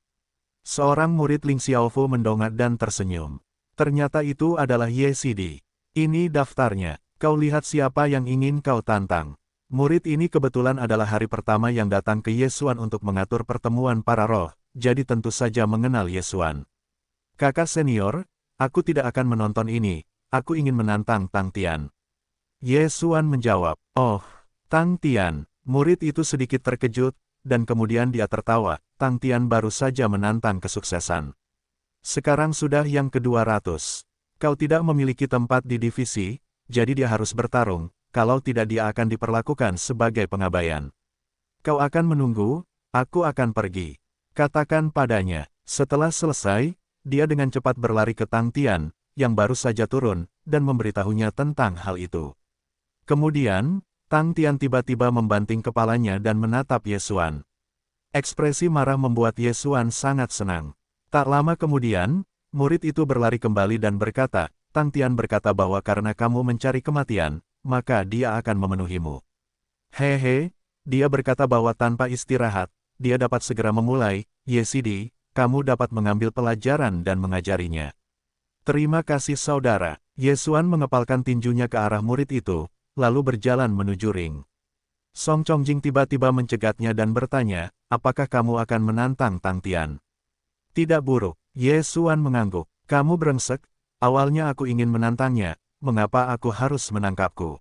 Seorang murid Ling Xiaofu mendongak dan tersenyum. Ternyata itu adalah Ye Sidi. Ini daftarnya. Kau lihat siapa yang ingin kau tantang. Murid ini kebetulan adalah hari pertama yang datang ke Ye Xuan untuk mengatur pertemuan para roh, jadi tentu saja mengenal Ye Xuan. Kakak senior, aku tidak akan menonton ini, aku ingin menantang Tang Tian. Ye Xuan menjawab, "Oh, Tang Tian." Murid itu sedikit terkejut, dan kemudian dia tertawa, Tang Tian baru saja menantang kesuksesan. Sekarang sudah yang ke-200. Kau tidak memiliki tempat di divisi, jadi dia harus bertarung, kalau tidak dia akan diperlakukan sebagai pengabaian. Kau akan menunggu, aku akan pergi. Katakan padanya. Setelah selesai, dia dengan cepat berlari ke Tang Tian, yang baru saja turun, dan memberitahunya tentang hal itu. Kemudian, Tang Tian tiba-tiba membanting kepalanya dan menatap Ye Xuan. Ekspresi marah membuat Ye Xuan sangat senang. Tak lama kemudian, murid itu berlari kembali dan berkata, Tang Tian berkata bahwa karena kamu mencari kematian, maka dia akan memenuhimu. Hehe, dia berkata bahwa tanpa istirahat, dia dapat segera memulai, Ye Sidi, kamu dapat mengambil pelajaran dan mengajarinya. Terima kasih saudara. Ye Xuan mengepalkan tinjunya ke arah murid itu, lalu berjalan menuju ring. Song Chongjing tiba-tiba mencegatnya dan bertanya, apakah kamu akan menantang Tang Tian? Tidak buruk. Ye Xuan mengangguk. Kamu brengsek, awalnya aku ingin menantangnya, mengapa aku harus menangkapku?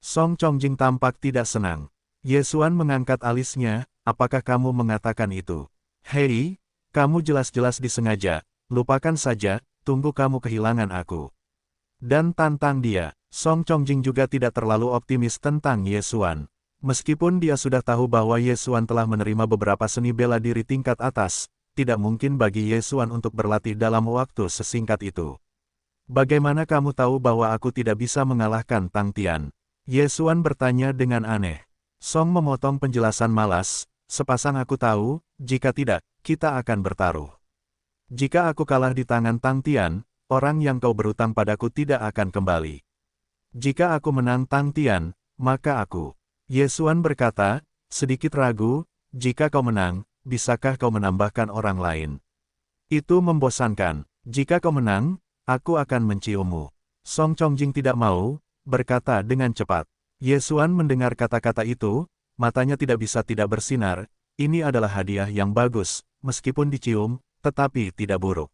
Song Chongjing tampak tidak senang. Ye Xuan mengangkat alisnya, apakah kamu mengatakan itu? Hei, kamu jelas-jelas disengaja, lupakan saja, tunggu kamu kehilangan aku. Dan tantang dia. Song Chongjing juga tidak terlalu optimis tentang Ye Xuan. Meskipun dia sudah tahu bahwa Ye Xuan telah menerima beberapa seni bela diri tingkat atas, tidak mungkin bagi Ye Xuan untuk berlatih dalam waktu sesingkat itu. Bagaimana kamu tahu bahwa aku tidak bisa mengalahkan Tang Tian? Ye Xuan bertanya dengan aneh. Song memotong penjelasan malas, sepasang aku tahu, jika tidak, kita akan bertaruh. Jika aku kalah di tangan Tang Tian, orang yang kau berutang padaku tidak akan kembali. Jika aku menang Tang Tian, maka aku. Ye Xuan berkata, sedikit ragu, jika kau menang, bisakah kau menambahkan orang lain? Itu membosankan. Jika kau menang, aku akan menciummu. Song Chongjing tidak mau, berkata dengan cepat. Ye Xuan mendengar kata-kata itu, matanya tidak bisa tidak bersinar, ini adalah hadiah yang bagus, meskipun dicium, tetapi tidak buruk.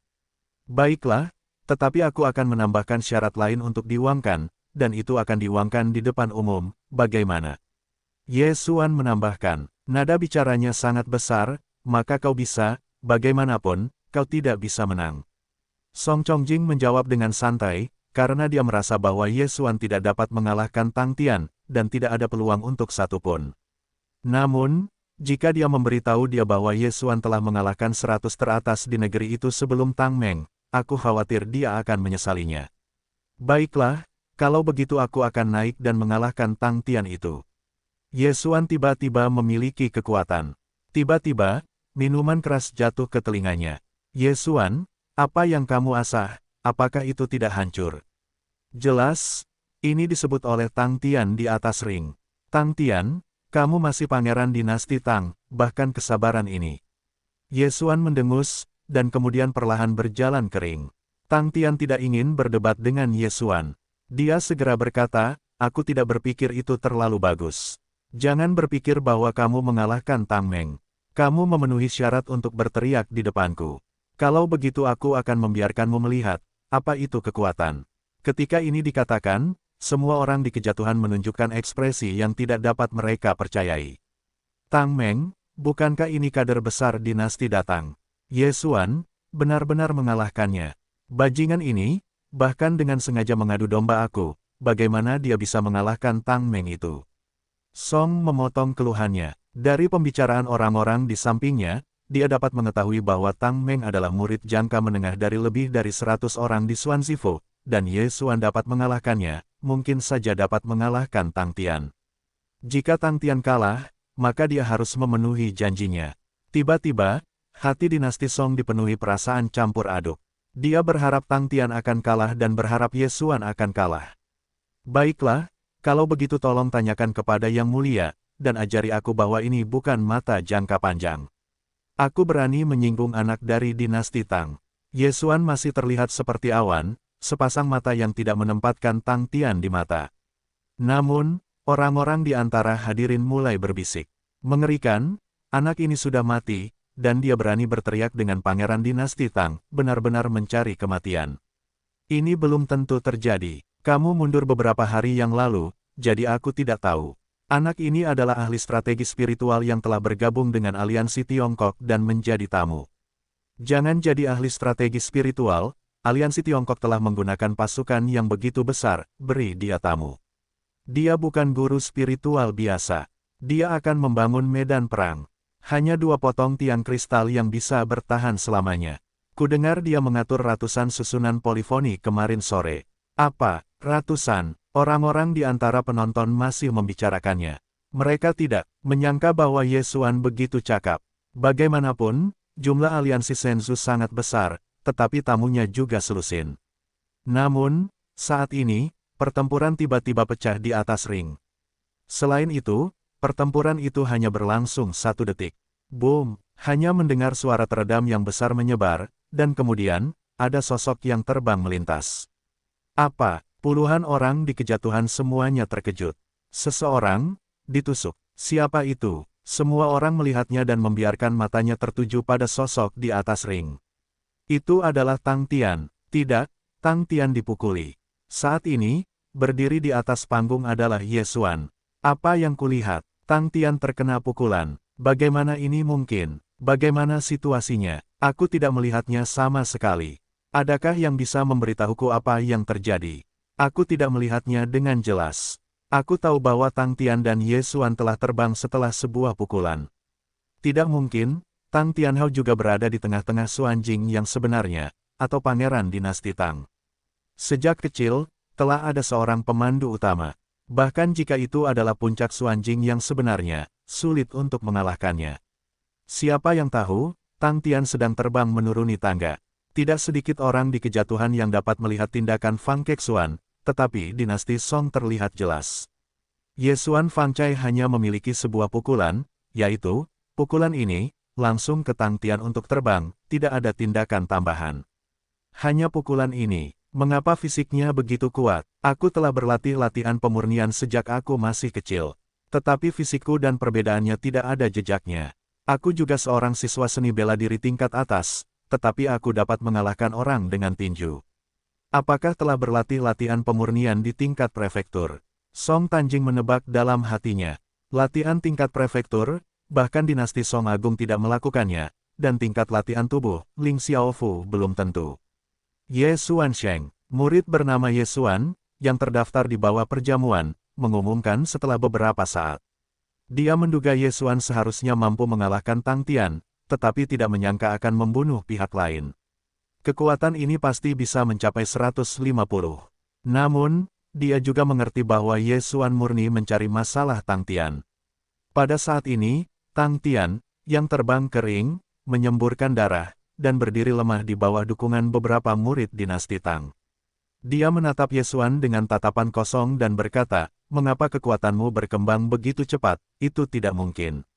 Baiklah, tetapi aku akan menambahkan syarat lain untuk diuangkan, dan itu akan diuangkan di depan umum, bagaimana? Ye Xuan menambahkan, nada bicaranya sangat besar, maka kau bisa, bagaimanapun, kau tidak bisa menang. Song Chongjing menjawab dengan santai, karena dia merasa bahwa Ye Xuan tidak dapat mengalahkan Tang Tian, dan tidak ada peluang untuk satu pun. Namun, jika dia memberitahu dia bahwa Ye Xuan telah mengalahkan 100 teratas di negeri itu sebelum Tang Meng, aku khawatir dia akan menyesalinya. Baiklah, kalau begitu aku akan naik dan mengalahkan Tang Tian itu. Ye Xuan tiba-tiba memiliki kekuatan. Tiba-tiba, minuman keras jatuh ke telinganya. Ye Xuan, apa yang kamu asah, apakah itu tidak hancur? Jelas, ini disebut oleh Tang Tian di atas ring. Tang Tian, kamu masih pangeran dinasti Tang, bahkan kesabaran ini. Ye Xuan mendengus, dan kemudian perlahan berjalan ke ring. Tang Tian tidak ingin berdebat dengan Ye Xuan. Dia segera berkata, aku tidak berpikir itu terlalu bagus. Jangan berpikir bahwa kamu mengalahkan Tang Meng. Kamu memenuhi syarat untuk berteriak di depanku. Kalau begitu aku akan membiarkanmu melihat, apa itu kekuatan. Ketika ini dikatakan, semua orang di kejatuhan menunjukkan ekspresi yang tidak dapat mereka percayai. Tang Meng, bukankah ini kader besar dinasti datang? Ye Xuan, benar-benar mengalahkannya. Bajingan ini, bahkan dengan sengaja mengadu domba aku, bagaimana dia bisa mengalahkan Tang Meng itu? Song memotong keluhannya. Dari pembicaraan orang-orang di sampingnya, dia dapat mengetahui bahwa Tang Meng adalah murid jangka menengah dari lebih dari 100 orang di Xuanzifo, dan Ye Xuan dapat mengalahkannya, mungkin saja dapat mengalahkan Tang Tian. Jika Tang Tian kalah, maka dia harus memenuhi janjinya. Tiba-tiba, hati dinasti Song dipenuhi perasaan campur aduk. Dia berharap Tang Tian akan kalah dan berharap Ye Xuan akan kalah. Baiklah, kalau begitu tolong tanyakan kepada Yang Mulia, dan ajari aku bahwa ini bukan mata jangka panjang. Aku berani menyinggung anak dari dinasti Tang. Ye Xuan masih terlihat seperti awan, sepasang mata yang tidak menempatkan Tang Tian di mata. Namun, orang-orang di antara hadirin mulai berbisik. Mengerikan, anak ini sudah mati, dan dia berani berteriak dengan pangeran dinasti Tang, benar-benar mencari kematian. Ini belum tentu terjadi. Kamu mundur beberapa hari yang lalu, jadi aku tidak tahu. Anak ini adalah ahli strategi spiritual yang telah bergabung dengan aliansi Tiongkok dan menjadi tamu. Jangan jadi ahli strategi spiritual, aliansi Tiongkok telah menggunakan pasukan yang begitu besar, beri dia tamu. Dia bukan guru spiritual biasa. Dia akan membangun medan perang. Hanya 2 potong tiang kristal yang bisa bertahan selamanya. Kudengar dia mengatur ratusan susunan polifoni kemarin sore. Apa, ratusan? Orang-orang di antara penonton masih membicarakannya. Mereka tidak menyangka bahwa Ye Xuan begitu cakap. Bagaimanapun, jumlah aliansi Shenzhou sangat besar, tetapi tamunya juga selusin. Namun, saat ini, pertempuran tiba-tiba pecah di atas ring. Selain itu, pertempuran itu hanya berlangsung 1 detik. Boom! Hanya mendengar suara teredam yang besar menyebar, dan kemudian, ada sosok yang terbang melintas. Apa? Puluhan orang di kejatuhan semuanya terkejut. Seseorang ditusuk. Siapa itu? Semua orang melihatnya dan membiarkan matanya tertuju pada sosok di atas ring. Itu adalah Tang Tian. Tidak, Tang Tian dipukuli. Saat ini, berdiri di atas panggung adalah Ye Xuan. Apa yang kulihat? Tang Tian terkena pukulan. Bagaimana ini mungkin? Bagaimana situasinya? Aku tidak melihatnya sama sekali. Adakah yang bisa memberitahuku apa yang terjadi? Aku tidak melihatnya dengan jelas. Aku tahu bahwa Tang Tian dan Ye Xuan telah terbang setelah sebuah pukulan. Tidak mungkin, Tang Tianhao juga berada di tengah-tengah Xuanjing yang sebenarnya, atau pangeran dinasti Tang. Sejak kecil, telah ada seorang pemandu utama. Bahkan jika itu adalah puncak Xuanjing yang sebenarnya, sulit untuk mengalahkannya. Siapa yang tahu, Tang Tian sedang terbang menuruni tangga. Tidak sedikit orang di kejatuhan yang dapat melihat tindakan Fang Kexuan, tetapi dinasti Song terlihat jelas. Ye Xuan Fangcai hanya memiliki sebuah pukulan, yaitu, pukulan ini, langsung ke Tang Tian untuk terbang, tidak ada tindakan tambahan. Hanya pukulan ini, mengapa fisiknya begitu kuat? Aku telah berlatih latihan pemurnian sejak aku masih kecil. Tetapi fisikku dan perbedaannya tidak ada jejaknya. Aku juga seorang siswa seni bela diri tingkat atas, tetapi aku dapat mengalahkan orang dengan tinju. Apakah telah berlatih latihan pemurnian di tingkat prefektur? Song Tanjing menebak dalam hatinya. Latihan tingkat prefektur, bahkan dinasti Song Agung tidak melakukannya, dan tingkat latihan tubuh, Ling Xiaofu belum tentu. Ye Xuansheng, murid bernama Ye Xuan, yang terdaftar di bawah perjamuan, mengumumkan setelah beberapa saat. Dia menduga Ye Xuan seharusnya mampu mengalahkan Tang Tian, tetapi tidak menyangka akan membunuh pihak lain. Kekuatan ini pasti bisa mencapai 150. Namun, dia juga mengerti bahwa Ye Xuan murni mencari masalah Tang Tian. Pada saat ini, Tang Tian, yang terbang ke ring, menyemburkan darah, dan berdiri lemah di bawah dukungan beberapa murid dinasti Tang. Dia menatap Ye Xuan dengan tatapan kosong dan berkata, "Mengapa kekuatanmu berkembang begitu cepat? Itu tidak mungkin."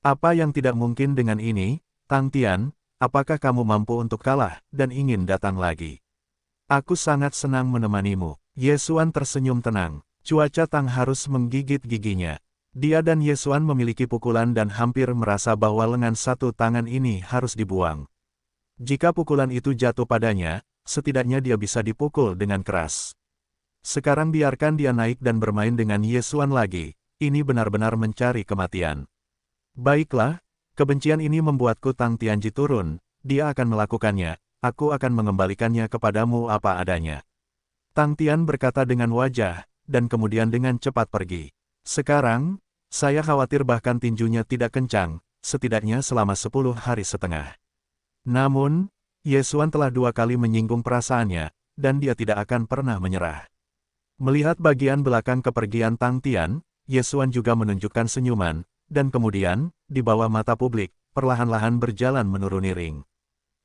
"Apa yang tidak mungkin dengan ini, Tang Tian? Apakah kamu mampu untuk kalah, dan ingin datang lagi? Aku sangat senang menemanimu." Ye Xuan tersenyum tenang. Cuaca Tang harus menggigit giginya. Dia dan Ye Xuan memiliki pukulan dan hampir merasa bahwa lengan satu tangan ini harus dibuang. Jika pukulan itu jatuh padanya, setidaknya dia bisa dipukul dengan keras. Sekarang biarkan dia naik dan bermain dengan Ye Xuan lagi, ini benar-benar mencari kematian. Baiklah, kebencian ini membuatku Tang Tianji turun, dia akan melakukannya, aku akan mengembalikannya kepadamu apa adanya. Tang Tian berkata dengan wajah, dan kemudian dengan cepat pergi. Sekarang, saya khawatir bahkan tinjunya tidak kencang, setidaknya selama 10 hari setengah. Namun, Ye Xuan telah 2 kali menyinggung perasaannya, dan dia tidak akan pernah menyerah. Melihat bagian belakang kepergian Tang Tian, Ye Xuan juga menunjukkan senyuman, dan kemudian, di bawah mata publik, perlahan-lahan berjalan menuruni ring.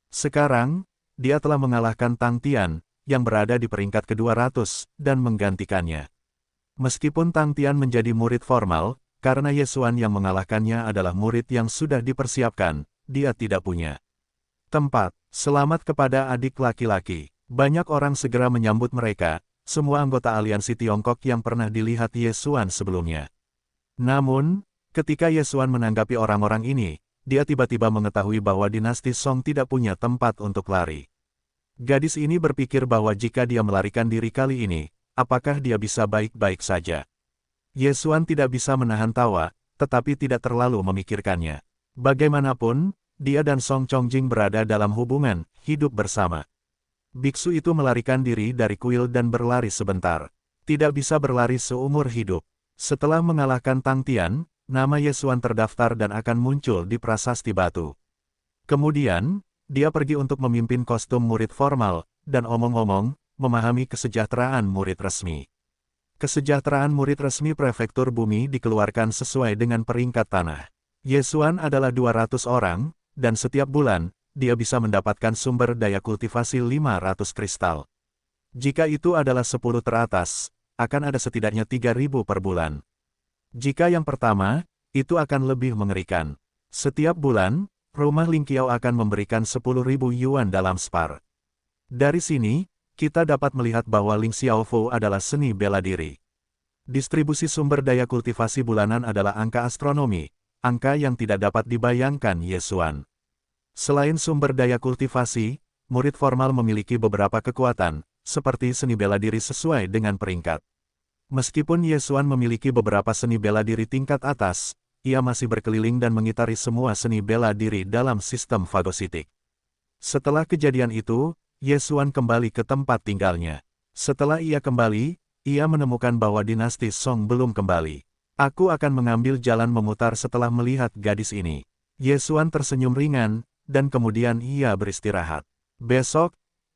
Sekarang, dia telah mengalahkan Tang Tian, yang berada di peringkat ke-200, dan menggantikannya. Meskipun Tang Tian menjadi murid formal, karena Ye Xuan yang mengalahkannya adalah murid yang sudah dipersiapkan, dia tidak punya tempat. Selamat kepada adik laki-laki. Banyak orang segera menyambut mereka, semua anggota aliansi Tiongkok yang pernah dilihat Ye Xuan sebelumnya. Namun, ketika Ye Xuan menanggapi orang-orang ini, dia tiba-tiba mengetahui bahwa dinasti Song tidak punya tempat untuk lari. Gadis ini berpikir bahwa jika dia melarikan diri kali ini, apakah dia bisa baik-baik saja? Ye Xuan tidak bisa menahan tawa, tetapi tidak terlalu memikirkannya. Bagaimanapun, dia dan Song Chongjing berada dalam hubungan hidup bersama. Biksu itu melarikan diri dari kuil dan berlari sebentar. Tidak bisa berlari seumur hidup. Setelah mengalahkan Tang Tian, nama Ye Xuan terdaftar dan akan muncul di prasasti batu. Kemudian, dia pergi untuk memimpin kostum murid formal, dan omong-omong, memahami kesejahteraan murid resmi. Kesejahteraan murid resmi prefektur bumi dikeluarkan sesuai dengan peringkat tanah. Ye Xuan adalah 200 orang, dan setiap bulan, dia bisa mendapatkan sumber daya kultivasi 500 kristal. Jika itu adalah 10 teratas, akan ada setidaknya 3.000 per bulan. Jika yang pertama, itu akan lebih mengerikan. Setiap bulan, rumah Ling Qiao akan memberikan 10.000 yuan dalam spar. Dari sini, kita dapat melihat bahwa Ling Xiaofu adalah seni bela diri. Distribusi sumber daya kultivasi bulanan adalah angka astronomi, angka yang tidak dapat dibayangkan Ye Xuan. Selain sumber daya kultivasi, murid formal memiliki beberapa kekuatan, seperti seni bela diri sesuai dengan peringkat. Meskipun Ye Xuan memiliki beberapa seni bela diri tingkat atas, ia masih berkeliling dan mengitari semua seni bela diri dalam sistem fagositik. Setelah kejadian itu, Ye Xuan kembali ke tempat tinggalnya. Setelah ia kembali, ia menemukan bahwa dinasti Song belum kembali. Aku akan mengambil jalan memutar setelah melihat gadis ini. Ye Xuan tersenyum ringan, dan kemudian ia beristirahat. Besok,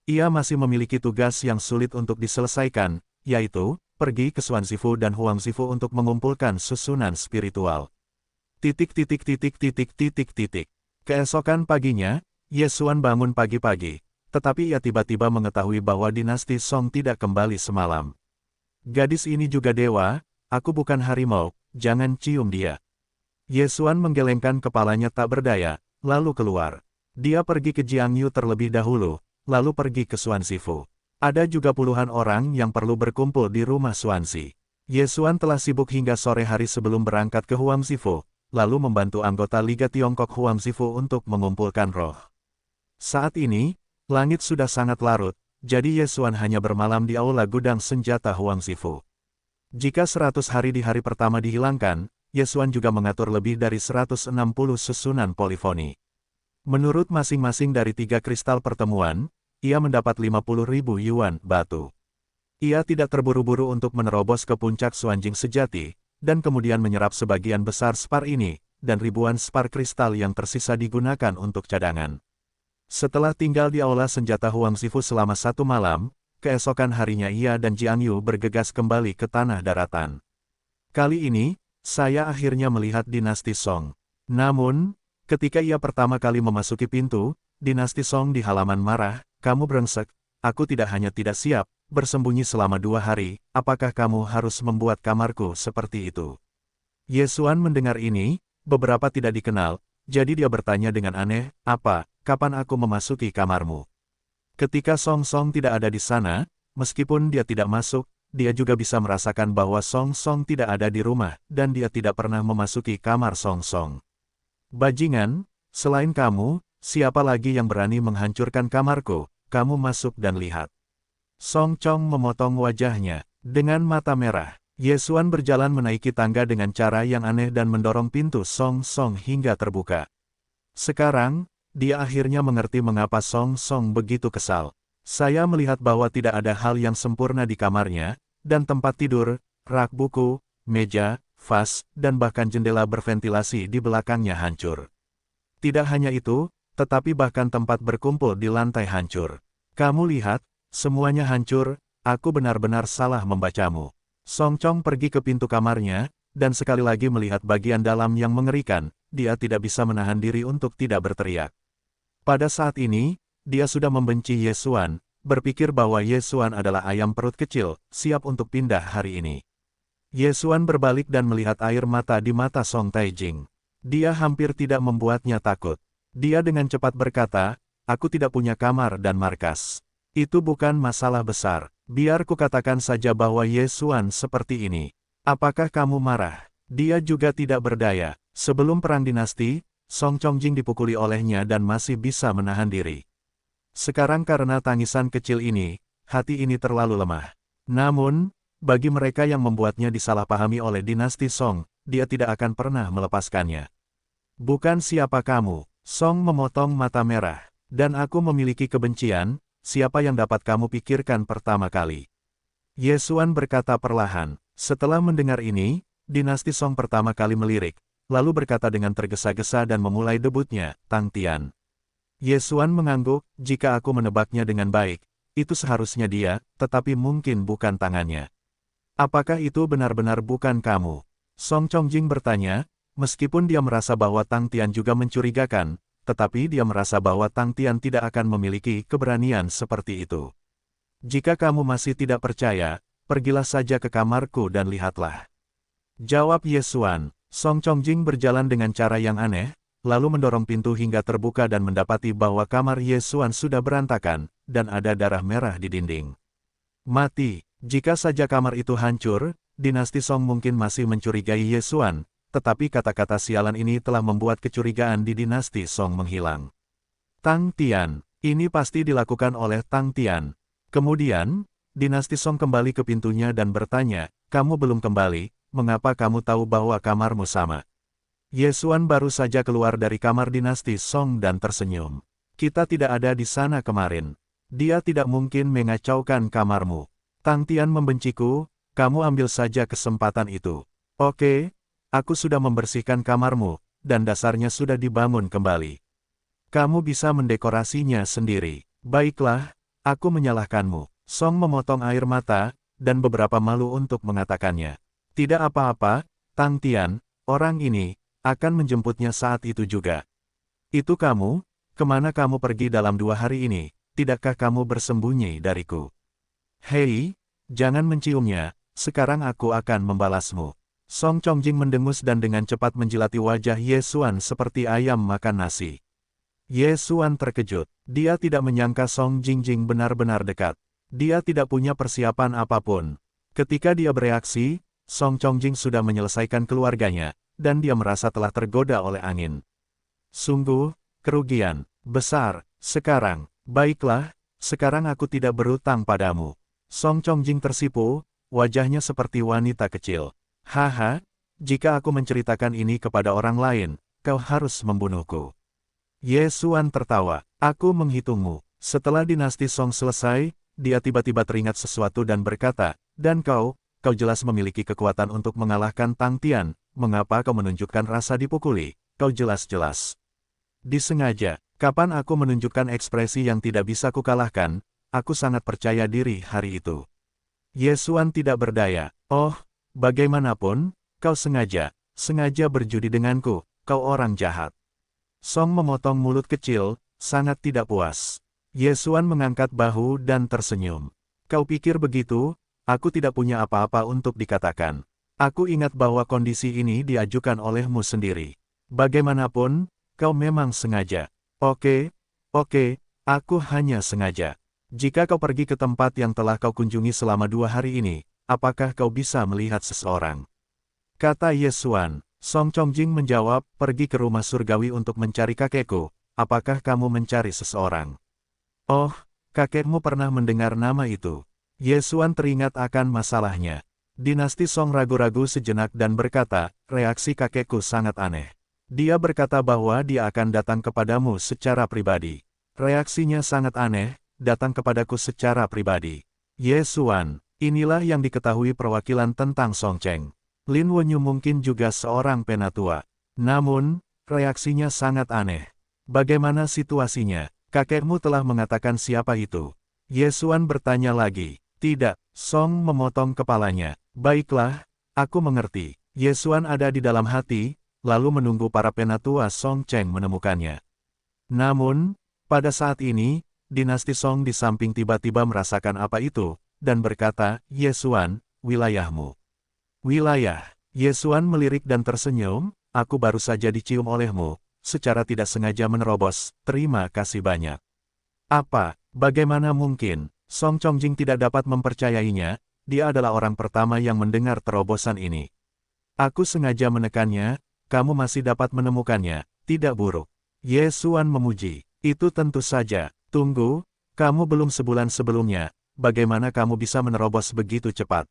ia masih memiliki tugas yang sulit untuk diselesaikan, yaitu, pergi ke Xuanzifu dan Huangzifu untuk mengumpulkan susunan spiritual. Keesokan paginya, Ye Xuan bangun pagi-pagi, tetapi ia tiba-tiba mengetahui bahwa dinasti Song tidak kembali semalam. Gadis ini juga dewa, aku bukan harimau, jangan cium dia. Ye Xuan menggelengkan kepalanya tak berdaya, lalu keluar. Dia pergi ke Jiangyu terlebih dahulu, lalu pergi ke Xuanzifu. Ada juga puluhan orang yang perlu berkumpul di rumah Xuanzi. Ye Xuan telah sibuk hingga sore hari sebelum berangkat ke Huangzifu, lalu membantu anggota Liga Tiongkok Huangzifu untuk mengumpulkan roh. Saat ini, langit sudah sangat larut, jadi Ye Xuan hanya bermalam di aula gudang senjata Huangzifu. Jika 100 hari di hari pertama dihilangkan, Ye Xuan juga mengatur lebih dari 160 susunan polifoni. Menurut masing-masing dari 3 kristal pertemuan, ia mendapat 50.000 yuan batu. Ia tidak terburu-buru untuk menerobos ke puncak Xuanjing sejati, dan kemudian menyerap sebagian besar spar ini, dan ribuan spar kristal yang tersisa digunakan untuk cadangan. Setelah tinggal di aula senjata Huangzifu selama 1 malam, keesokan harinya ia dan Jiangyu bergegas kembali ke tanah daratan. Kali ini, saya akhirnya melihat dinasti Song. Namun, ketika ia pertama kali memasuki pintu, dinasti Song di halaman marah, kamu brengsek, aku tidak hanya tidak siap, bersembunyi selama 2 hari, apakah kamu harus membuat kamarku seperti itu? Ye Xuan mendengar ini, beberapa tidak dikenal, jadi dia bertanya dengan aneh, apa, kapan aku memasuki kamarmu? Ketika Song Song tidak ada di sana, meskipun dia tidak masuk, dia juga bisa merasakan bahwa Song Song tidak ada di rumah, dan dia tidak pernah memasuki kamar Song Song. Bajingan, selain kamu, siapa lagi yang berani menghancurkan kamarku? Kamu masuk dan lihat. Song Chong memotong wajahnya, Dengan mata merah, Ye Xuan berjalan menaiki tangga dengan cara yang aneh dan mendorong pintu Song Song hingga terbuka. Sekarang, dia akhirnya mengerti mengapa Song Song begitu kesal. Saya melihat bahwa tidak ada hal yang sempurna di kamarnya, dan tempat tidur, rak buku, meja, vas, dan bahkan jendela berventilasi di belakangnya hancur. Tidak hanya itu, tetapi bahkan tempat berkumpul di lantai hancur. Kamu lihat, semuanya hancur, aku benar-benar salah membacamu. Song Chong pergi ke pintu kamarnya, dan sekali lagi melihat bagian dalam yang mengerikan, dia tidak bisa menahan diri untuk tidak berteriak. Pada saat ini, dia sudah membenci Ye Xuan, berpikir bahwa Ye Xuan adalah ayam perut kecil, siap untuk pindah hari ini. Ye Xuan berbalik dan melihat air mata di mata Song Taijing. Dia hampir tidak membuatnya takut. Dia dengan cepat berkata, aku tidak punya kamar dan markas. Itu bukan masalah besar. Biar kukatakan saja bahwa Ye Xuan seperti ini. Apakah kamu marah? Dia juga tidak berdaya. Sebelum perang dinasti, Song Chongjing dipukuli olehnya dan masih bisa menahan diri. Sekarang karena tangisan kecil ini, hati ini terlalu lemah. Namun, bagi mereka yang membuatnya disalahpahami oleh dinasti Song, dia tidak akan pernah melepaskannya. Bukan siapa kamu, Song memotong mata merah, dan aku memiliki kebencian, siapa yang dapat kamu pikirkan pertama kali? Ye Xuan berkata perlahan. Setelah mendengar ini, dinasti Song pertama kali melirik, lalu berkata dengan tergesa-gesa dan memulai debutnya, Tang Tian. Ye Xuan mengangguk, jika aku menebaknya dengan baik, itu seharusnya dia, tetapi mungkin bukan tangannya. Apakah itu benar-benar bukan kamu? Song Chongjing bertanya, meskipun dia merasa bahwa Tang Tian juga mencurigakan, tetapi dia merasa bahwa Tang Tian tidak akan memiliki keberanian seperti itu. Jika kamu masih tidak percaya, pergilah saja ke kamarku dan lihatlah. Jawab Ye Xuan. Song Chongjing berjalan dengan cara yang aneh, lalu mendorong pintu hingga terbuka dan mendapati bahwa kamar Ye Xuan sudah berantakan, dan ada darah merah di dinding. Mati. Jika saja kamar itu hancur, dinasti Song mungkin masih mencurigai Ye Xuan, tetapi kata-kata sialan ini telah membuat kecurigaan di dinasti Song menghilang. Tang Tian, ini pasti dilakukan oleh Tang Tian. Kemudian, dinasti Song kembali ke pintunya dan bertanya, kamu belum kembali, mengapa kamu tahu bahwa kamarmu sama? Ye Xuan baru saja keluar dari kamar dinasti Song dan tersenyum. Kita tidak ada di sana kemarin. Dia tidak mungkin mengacaukan kamarmu. Tang Tian membenciku, kamu ambil saja kesempatan itu. Oke, aku sudah membersihkan kamarmu, dan dasarnya sudah dibangun kembali. Kamu bisa mendekorasinya sendiri. Baiklah, aku menyalahkanmu. Song memotong air mata, dan beberapa malu untuk mengatakannya. Tidak apa-apa, Tang Tian, orang ini, akan menjemputnya saat itu juga. Itu kamu? Kemana kamu pergi dalam 2 hari ini? Tidakkah kamu bersembunyi dariku? Hei, jangan menciumnya, sekarang aku akan membalasmu. Song Chongjing mendengus dan dengan cepat menjilati wajah Ye Xuan seperti ayam makan nasi. Ye Xuan terkejut, dia tidak menyangka Song Jingjing benar-benar dekat. Dia tidak punya persiapan apapun. Ketika dia bereaksi, Song Chongjing sudah menyelesaikan keluarganya, dan dia merasa telah tergoda oleh angin. Sungguh, kerugian besar. Sekarang, baiklah, sekarang aku tidak berutang padamu. Song Chongjing tersipu, wajahnya seperti wanita kecil. Haha, jika aku menceritakan ini kepada orang lain, kau harus membunuhku. Ye Xuan tertawa, aku menghitungmu. Setelah dinasti Song selesai, dia tiba-tiba teringat sesuatu dan berkata, dan kau jelas memiliki kekuatan untuk mengalahkan Tang Tian, mengapa kau menunjukkan rasa dipukuli? Kau jelas-jelas disengaja. Kapan aku menunjukkan ekspresi yang tidak bisa kukalahkan? Aku sangat percaya diri hari itu. Ye Xuan tidak berdaya. Oh, bagaimanapun, kau sengaja berjudi denganku, kau orang jahat. Song memotong mulut kecil, sangat tidak puas. Ye Xuan mengangkat bahu dan tersenyum. Kau pikir begitu? Aku tidak punya apa-apa untuk dikatakan. Aku ingat bahwa kondisi ini diajukan olehmu sendiri. Bagaimanapun, kau memang sengaja. Oke, aku hanya sengaja. Jika kau pergi ke tempat yang telah kau kunjungi selama 2 hari ini, apakah kau bisa melihat seseorang? Kata Ye Xuan. Song Chongjing menjawab, pergi ke rumah surgawi untuk mencari kakekku. Apakah kamu mencari seseorang? Oh, kakekmu pernah mendengar nama itu. Ye Xuan teringat akan masalahnya. Dinasti Song ragu-ragu sejenak dan berkata, reaksi kakekku sangat aneh. Dia berkata bahwa dia akan datang kepadamu secara pribadi. Reaksinya sangat aneh, datang kepadaku secara pribadi. Ye Xuan, inilah yang diketahui perwakilan tentang Song Cheng. Lin Wenyu mungkin juga seorang penatua. Namun, reaksinya sangat aneh. Bagaimana situasinya? Kakekmu telah mengatakan siapa itu? Ye Xuan bertanya lagi. Tidak, Song memotong kepalanya. Baiklah, aku mengerti. Ye Xuan ada di dalam hati, lalu menunggu para penatua Song Cheng menemukannya. Namun, pada saat ini, dinasti Song di samping tiba-tiba merasakan apa itu, dan berkata, Ye Xuan, wilayahmu. Wilayah. Ye Xuan melirik dan tersenyum, aku baru saja dicium olehmu, secara tidak sengaja menerobos, terima kasih banyak. Apa, bagaimana mungkin? Song Chongjing tidak dapat mempercayainya, dia adalah orang pertama yang mendengar terobosan ini. Aku sengaja menekannya, kamu masih dapat menemukannya, tidak buruk. Ye Xuan memuji, itu tentu saja, tunggu, kamu belum sebulan sebelumnya, bagaimana kamu bisa menerobos begitu cepat?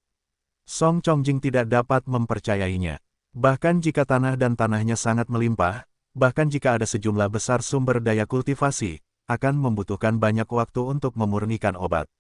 Song Chongjing tidak dapat mempercayainya. Bahkan jika tanah dan tanahnya sangat melimpah, bahkan jika ada sejumlah besar sumber daya kultivasi, akan membutuhkan banyak waktu untuk memurnikan obat.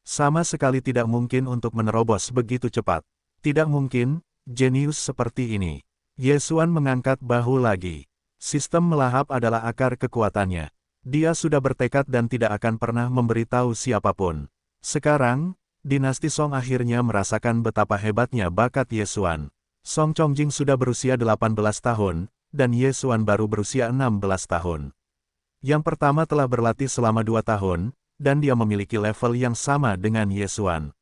Sama sekali tidak mungkin untuk menerobos begitu cepat. Tidak mungkin, jenius seperti ini. Ye Xuan mengangkat bahu lagi. Sistem melahap adalah akar kekuatannya. Dia sudah bertekad dan tidak akan pernah memberitahu siapapun. Sekarang, dinasti Song akhirnya merasakan betapa hebatnya bakat Ye Xuan. Song Chongjing sudah berusia 18 tahun, dan Ye Xuan baru berusia 16 tahun. Yang pertama telah berlatih selama 2 tahun, dan dia memiliki level yang sama dengan Ye Xuan.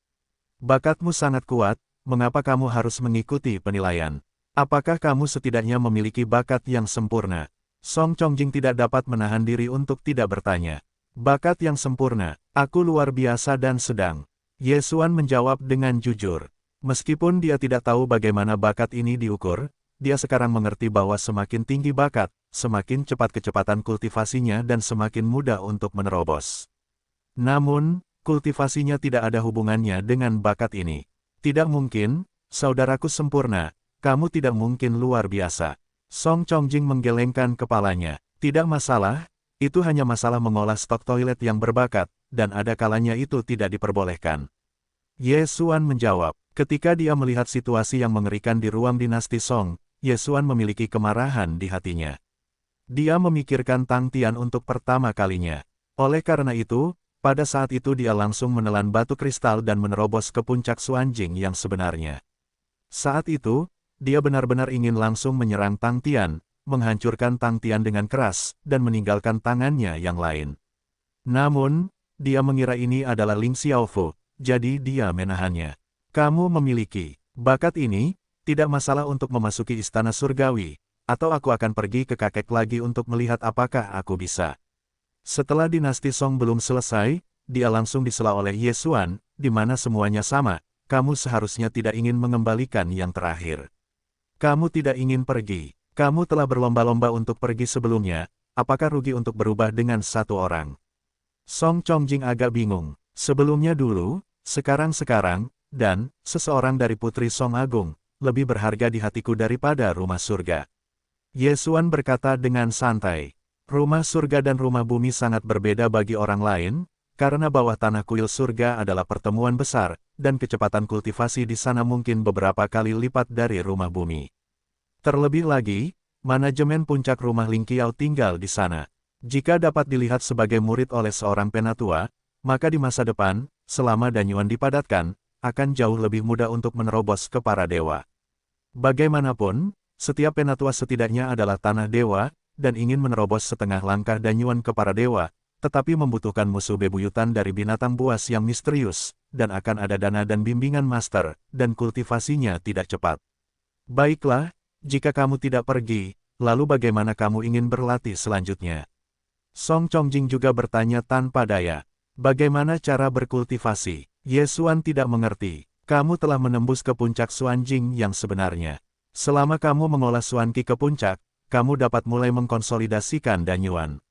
Bakatmu sangat kuat, mengapa kamu harus mengikuti penilaian? Apakah kamu setidaknya memiliki bakat yang sempurna? Song Chongjing tidak dapat menahan diri untuk tidak bertanya. Bakat yang sempurna, aku luar biasa dan sedang. Ye Xuan menjawab dengan jujur. Meskipun dia tidak tahu bagaimana bakat ini diukur, dia sekarang mengerti bahwa semakin tinggi bakat, semakin cepat kecepatan kultivasinya dan semakin mudah untuk menerobos. Namun, kultivasinya tidak ada hubungannya dengan bakat ini. Tidak mungkin, saudaraku sempurna, kamu tidak mungkin luar biasa. Song Chongjing menggelengkan kepalanya. Tidak masalah, itu hanya masalah mengolah stok toilet yang berbakat, dan ada kalanya itu tidak diperbolehkan. Ye Xuan menjawab, ketika dia melihat situasi yang mengerikan di ruang dinasti Song, Ye Xuan memiliki kemarahan di hatinya. Dia memikirkan Tang Tian untuk pertama kalinya. Oleh karena itu, pada saat itu dia langsung menelan batu kristal dan menerobos ke puncak Xuanjing yang sebenarnya. Saat itu, dia benar-benar ingin langsung menyerang Tang Tian, menghancurkan Tang Tian dengan keras, dan meninggalkan tangannya yang lain. Namun, dia mengira ini adalah Ling Xiaofu, jadi dia menahannya. Kamu memiliki bakat ini, tidak masalah untuk memasuki istana surgawi, atau aku akan pergi ke kakek lagi untuk melihat apakah aku bisa. Setelah dinasti Song belum selesai, dia langsung disela oleh Ye Xuan, di mana semuanya sama, kamu seharusnya tidak ingin mengembalikan yang terakhir. Kamu tidak ingin pergi, kamu telah berlomba-lomba untuk pergi sebelumnya, apakah rugi untuk berubah dengan satu orang? Song Chongjing agak bingung, sebelumnya dulu, sekarang, dan, seseorang dari Putri Song Agung, lebih berharga di hatiku daripada rumah surga. Ye Xuan berkata dengan santai. Rumah surga dan rumah bumi sangat berbeda bagi orang lain, karena bawah tanah kuil surga adalah pertemuan besar, dan kecepatan kultivasi di sana mungkin beberapa kali lipat dari rumah bumi. Terlebih lagi, manajemen puncak rumah Ling Qiao tinggal di sana. Jika dapat dilihat sebagai murid oleh seorang penatua, maka di masa depan, selama danyuan dipadatkan, akan jauh lebih mudah untuk menerobos ke para dewa. Bagaimanapun, setiap penatua setidaknya adalah tanah dewa, dan ingin menerobos setengah langkah danyuan ke para dewa, tetapi membutuhkan musuh bebuyutan dari binatang buas yang misterius, dan akan ada dana dan bimbingan master, dan kultivasinya tidak cepat. Baiklah, jika kamu tidak pergi, lalu bagaimana kamu ingin berlatih selanjutnya? Song Chongjing juga bertanya tanpa daya. Bagaimana cara berkultivasi? Ye Xuan tidak mengerti. Kamu telah menembus ke puncak Xuanjing yang sebenarnya. Selama kamu mengolah Xuanqi ke puncak, kamu dapat mulai mengkonsolidasikan danyuan.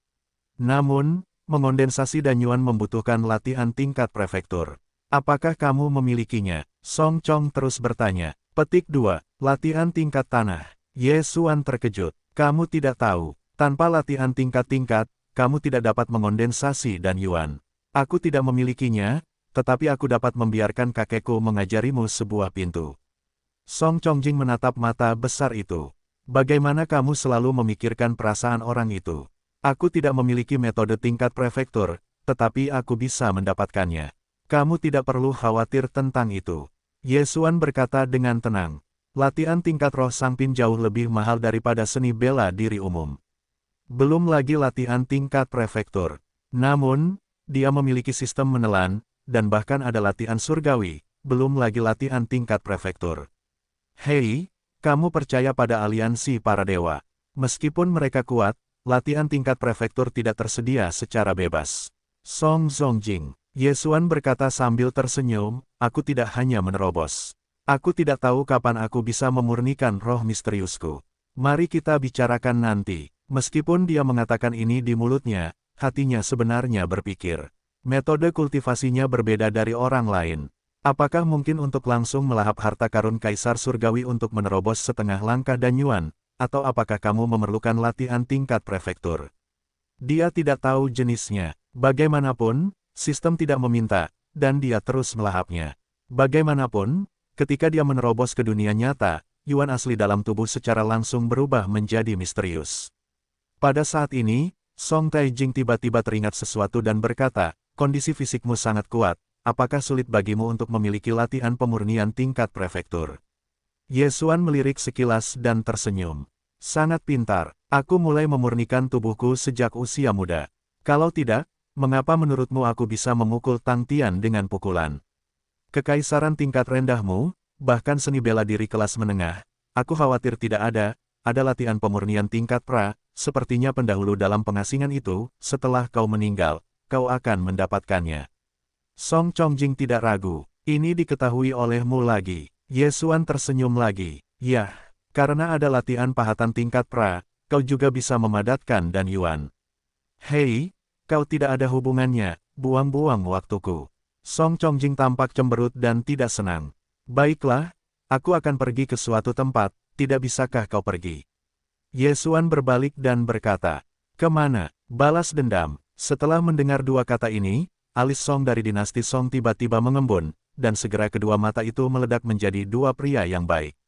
Namun, mengondensasi danyuan membutuhkan latihan tingkat prefektur. Apakah kamu memilikinya? Song Chong terus bertanya. Petik 2. Latihan tingkat tanah. Ye Xuan terkejut. Kamu tidak tahu. Tanpa latihan tingkat-tingkat, kamu tidak dapat mengondensasi dan yuan. Aku tidak memilikinya, tetapi aku dapat membiarkan kakekku mengajarimu sebuah pintu. Song Chongjing menatap mata besar itu. Bagaimana kamu selalu memikirkan perasaan orang itu? Aku tidak memiliki metode tingkat prefektur, tetapi aku bisa mendapatkannya. Kamu tidak perlu khawatir tentang itu. Ye Xuan berkata dengan tenang. Latihan tingkat roh Sangpin jauh lebih mahal daripada seni bela diri umum. Belum lagi latihan tingkat prefektur. Namun, dia memiliki sistem menelan, dan bahkan ada latihan surgawi, belum lagi latihan tingkat prefektur. Hei, kamu percaya pada aliansi para dewa. Meskipun mereka kuat, latihan tingkat prefektur tidak tersedia secara bebas. Song Zongjing, Ye Xuan berkata sambil tersenyum, aku tidak hanya menerobos. Aku tidak tahu kapan aku bisa memurnikan roh misteriusku. Mari kita bicarakan nanti. Meskipun dia mengatakan ini di mulutnya, hatinya sebenarnya berpikir. Metode kultivasinya berbeda dari orang lain. Apakah mungkin untuk langsung melahap harta karun Kaisar Surgawi untuk menerobos setengah langkah dan yuan, atau apakah kamu memerlukan latihan tingkat prefektur? Dia tidak tahu jenisnya. Bagaimanapun, sistem tidak meminta, dan dia terus melahapnya. Bagaimanapun, ketika dia menerobos ke dunia nyata, yuan asli dalam tubuh secara langsung berubah menjadi misterius. Pada saat ini, Song Taijing tiba-tiba teringat sesuatu dan berkata, kondisi fisikmu sangat kuat, apakah sulit bagimu untuk memiliki latihan pemurnian tingkat prefektur? Ye Xuan melirik sekilas dan tersenyum. Sangat pintar, aku mulai memurnikan tubuhku sejak usia muda. Kalau tidak, mengapa menurutmu aku bisa memukul Tang Tian dengan pukulan? Kekaisaran tingkat rendahmu, bahkan seni bela diri kelas menengah, aku khawatir tidak ada latihan pemurnian tingkat pra, sepertinya pendahulu dalam pengasingan itu, setelah kau meninggal, kau akan mendapatkannya. Song Chongjing tidak ragu, ini diketahui olehmu lagi. Ye Xuan tersenyum lagi. Yah, karena ada latihan pahatan tingkat pra, kau juga bisa memadatkan dan yuan. Hei, kau tidak ada hubungannya, buang-buang waktuku. Song Chongjing tampak cemberut dan tidak senang. Baiklah, aku akan pergi ke suatu tempat, tidak bisakah kau pergi? Ye Xuan berbalik dan berkata, kemana? Balas dendam. Setelah mendengar dua kata ini, alis Song dari dinasti Song tiba-tiba mengembun, dan segera kedua mata itu meledak menjadi dua pria yang baik.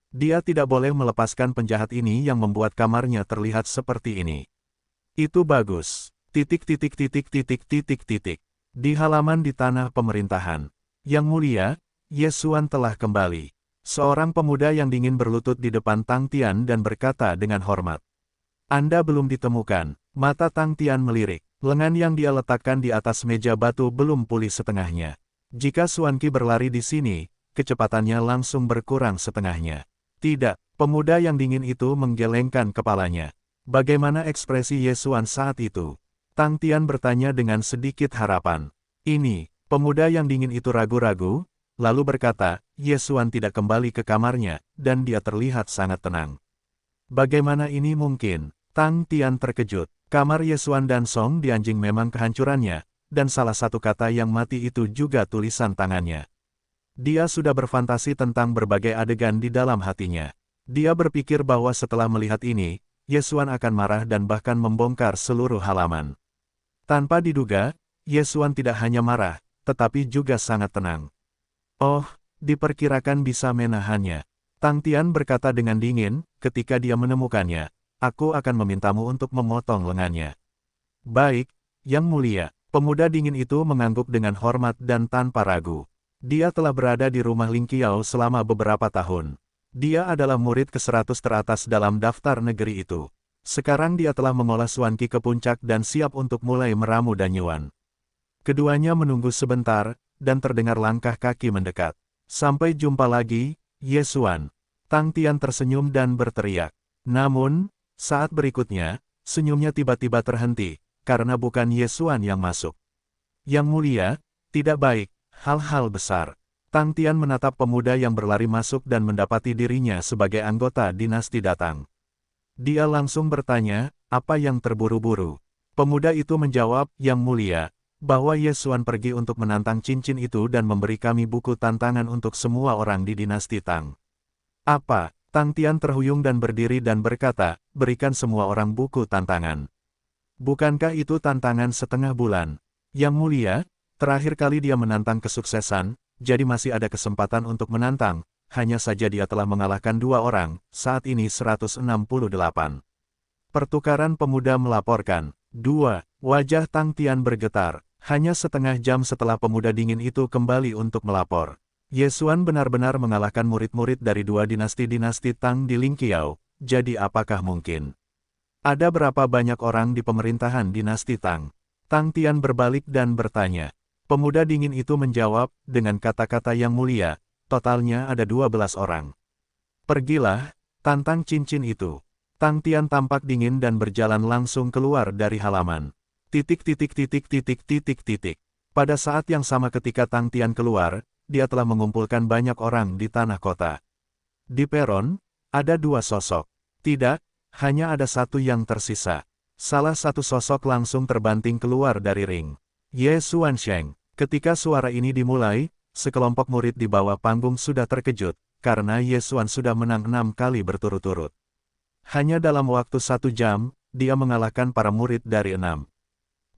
Dia tidak boleh melepaskan penjahat ini yang membuat kamarnya terlihat seperti ini. Itu bagus. Titik. Di halaman di tanah pemerintahan. Yang mulia, Ye Xuan telah kembali. Seorang pemuda yang dingin berlutut di depan Tang Tian dan berkata dengan hormat. Anda belum ditemukan. Mata Tang Tian melirik. Lengan yang dia letakkan di atas meja batu belum pulih setengahnya. Jika Xuan Qi berlari di sini, kecepatannya langsung berkurang setengahnya. Tidak, pemuda yang dingin itu menggelengkan kepalanya. Bagaimana ekspresi Ye Xuan saat itu? Tang Tian bertanya dengan sedikit harapan. Ini, pemuda yang dingin itu ragu-ragu, lalu berkata, Ye Xuan tidak kembali ke kamarnya, dan dia terlihat sangat tenang. Bagaimana ini mungkin? Tang Tian terkejut. Kamar Ye Xuan dan Song Dianjing memang kehancurannya, dan salah satu kata yang mati itu juga tulisan tangannya. Dia sudah berfantasi tentang berbagai adegan di dalam hatinya. Dia berpikir bahwa setelah melihat ini, Ye Xuan akan marah dan bahkan membongkar seluruh halaman. Tanpa diduga, Ye Xuan tidak hanya marah, tetapi juga sangat tenang. Oh, diperkirakan bisa menahannya. Tang Tian berkata dengan dingin, ketika dia menemukannya, aku akan memintamu untuk memotong lengannya. Baik, Yang Mulia. Pemuda dingin itu mengangguk dengan hormat dan tanpa ragu. Dia telah berada di rumah Ling Qiao selama beberapa tahun. Dia adalah murid ke-100 teratas dalam daftar negeri itu. Sekarang dia telah mengolah Xuan Qi ke puncak dan siap untuk mulai meramu dan yuan. Keduanya menunggu sebentar, dan terdengar langkah kaki mendekat. Sampai jumpa lagi, Ye Xuan. Tang Tian tersenyum dan berteriak. Namun, saat berikutnya, senyumnya tiba-tiba terhenti, karena bukan Ye Xuan yang masuk. Yang Mulia, tidak baik, hal-hal besar. Tang Tian menatap pemuda yang berlari masuk dan mendapati dirinya sebagai anggota dinasti datang. Dia langsung bertanya, apa yang terburu-buru? Pemuda itu menjawab, Yang Mulia, bahwa Ye Xuan pergi untuk menantang cincin itu dan memberi kami buku tantangan untuk semua orang di dinasti Tang. Apa? Tang Tian terhuyung dan berdiri dan berkata, berikan semua orang buku tantangan. Bukankah itu tantangan setengah bulan? Yang mulia, terakhir kali dia menantang kesuksesan, jadi masih ada kesempatan untuk menantang, hanya saja dia telah mengalahkan 2 orang, saat ini 168. Pertukaran pemuda melaporkan. 2. Wajah Tang Tian bergetar. Hanya setengah jam setelah pemuda dingin itu kembali untuk melapor. Ye Xuan benar-benar mengalahkan murid-murid dari 2 dinasti-dinasti Tang di Lingqiao, jadi apakah mungkin? Ada berapa banyak orang di pemerintahan dinasti Tang? Tang Tian berbalik dan bertanya. Pemuda dingin itu menjawab, dengan kata-kata yang mulia, totalnya ada 12 orang. Pergilah, tantang cincin itu. Tang Tian tampak dingin dan berjalan langsung keluar dari halaman. Pada saat yang sama ketika Tang Tian keluar, dia telah mengumpulkan banyak orang di tanah kota. Di peron, ada 2 sosok. Tidak, hanya ada 1 yang tersisa. Salah satu sosok langsung terbanting keluar dari ring. Ye Xuansheng. Ketika suara ini dimulai, sekelompok murid di bawah panggung sudah terkejut, karena Ye Xuan sudah menang 6 kali berturut-turut. Hanya dalam waktu 1 jam, dia mengalahkan para murid dari 6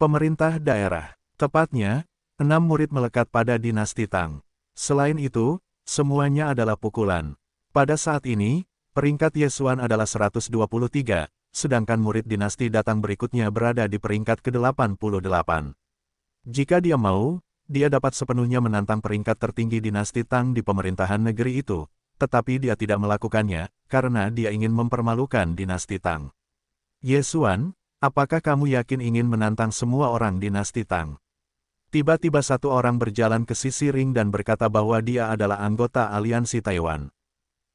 pemerintah daerah. Tepatnya, 6 murid melekat pada dinasti Tang. Selain itu, semuanya adalah pukulan. Pada saat ini, peringkat Ye Xuan adalah 123, sedangkan murid dinasti datang berikutnya berada di peringkat ke-88. Jika dia mau, dia dapat sepenuhnya menantang peringkat tertinggi dinasti Tang di pemerintahan negeri itu, tetapi dia tidak melakukannya, karena dia ingin mempermalukan dinasti Tang. Ye Xuan, apakah kamu yakin ingin menantang semua orang dinasti Tang? Tiba-tiba satu orang berjalan ke sisi ring dan berkata bahwa dia adalah anggota aliansi Taiwan.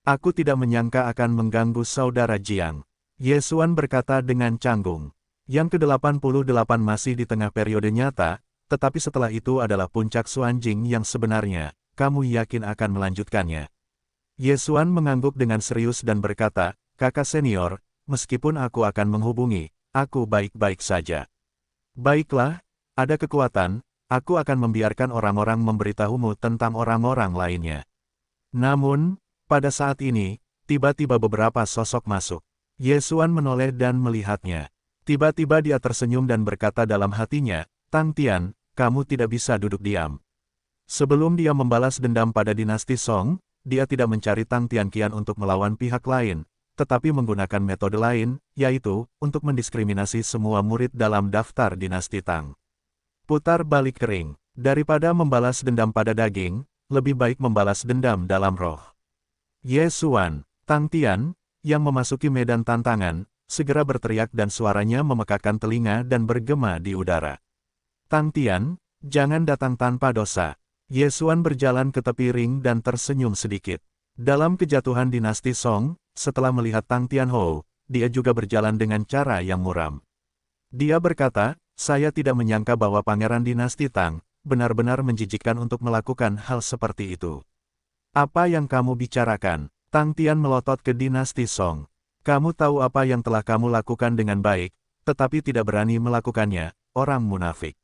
Aku tidak menyangka akan mengganggu saudara Jiang. Ye Xuan berkata dengan canggung. Yang ke-88 masih di tengah periode nyata, tetapi setelah itu adalah puncak Xuanjing yang sebenarnya, kamu yakin akan melanjutkannya? Ye Xuan mengangguk dengan serius dan berkata, kakak senior, meskipun aku akan menghubungi, aku baik-baik saja. Baiklah, ada kekuatan, aku akan membiarkan orang-orang memberitahumu tentang orang-orang lainnya. Namun, pada saat ini, tiba-tiba beberapa sosok masuk. Ye Xuan menoleh dan melihatnya. Tiba-tiba dia tersenyum dan berkata dalam hatinya, Tang Tian, kamu tidak bisa duduk diam. Sebelum dia membalas dendam pada dinasti Song, dia tidak mencari Tang Tianqian untuk melawan pihak lain, tetapi menggunakan metode lain, yaitu, untuk mendiskriminasi semua murid dalam daftar dinasti Tang. Putar balik kering. Daripada membalas dendam pada daging, lebih baik membalas dendam dalam roh. Ye Xuan, Tang Tian, yang memasuki medan tantangan, segera berteriak dan suaranya memekakkan telinga dan bergema di udara. Tang Tian, jangan datang tanpa dosa. Ye Xuan berjalan ke tepi ring dan tersenyum sedikit. Dalam kejatuhan dinasti Song, setelah melihat Tang Tianhou, dia juga berjalan dengan cara yang muram. Dia berkata, saya tidak menyangka bahwa pangeran dinasti Tang, benar-benar menjijikkan untuk melakukan hal seperti itu. Apa yang kamu bicarakan? Tang Tian melotot ke dinasti Song. Kamu tahu apa yang telah kamu lakukan dengan baik, tetapi tidak berani melakukannya, orang munafik.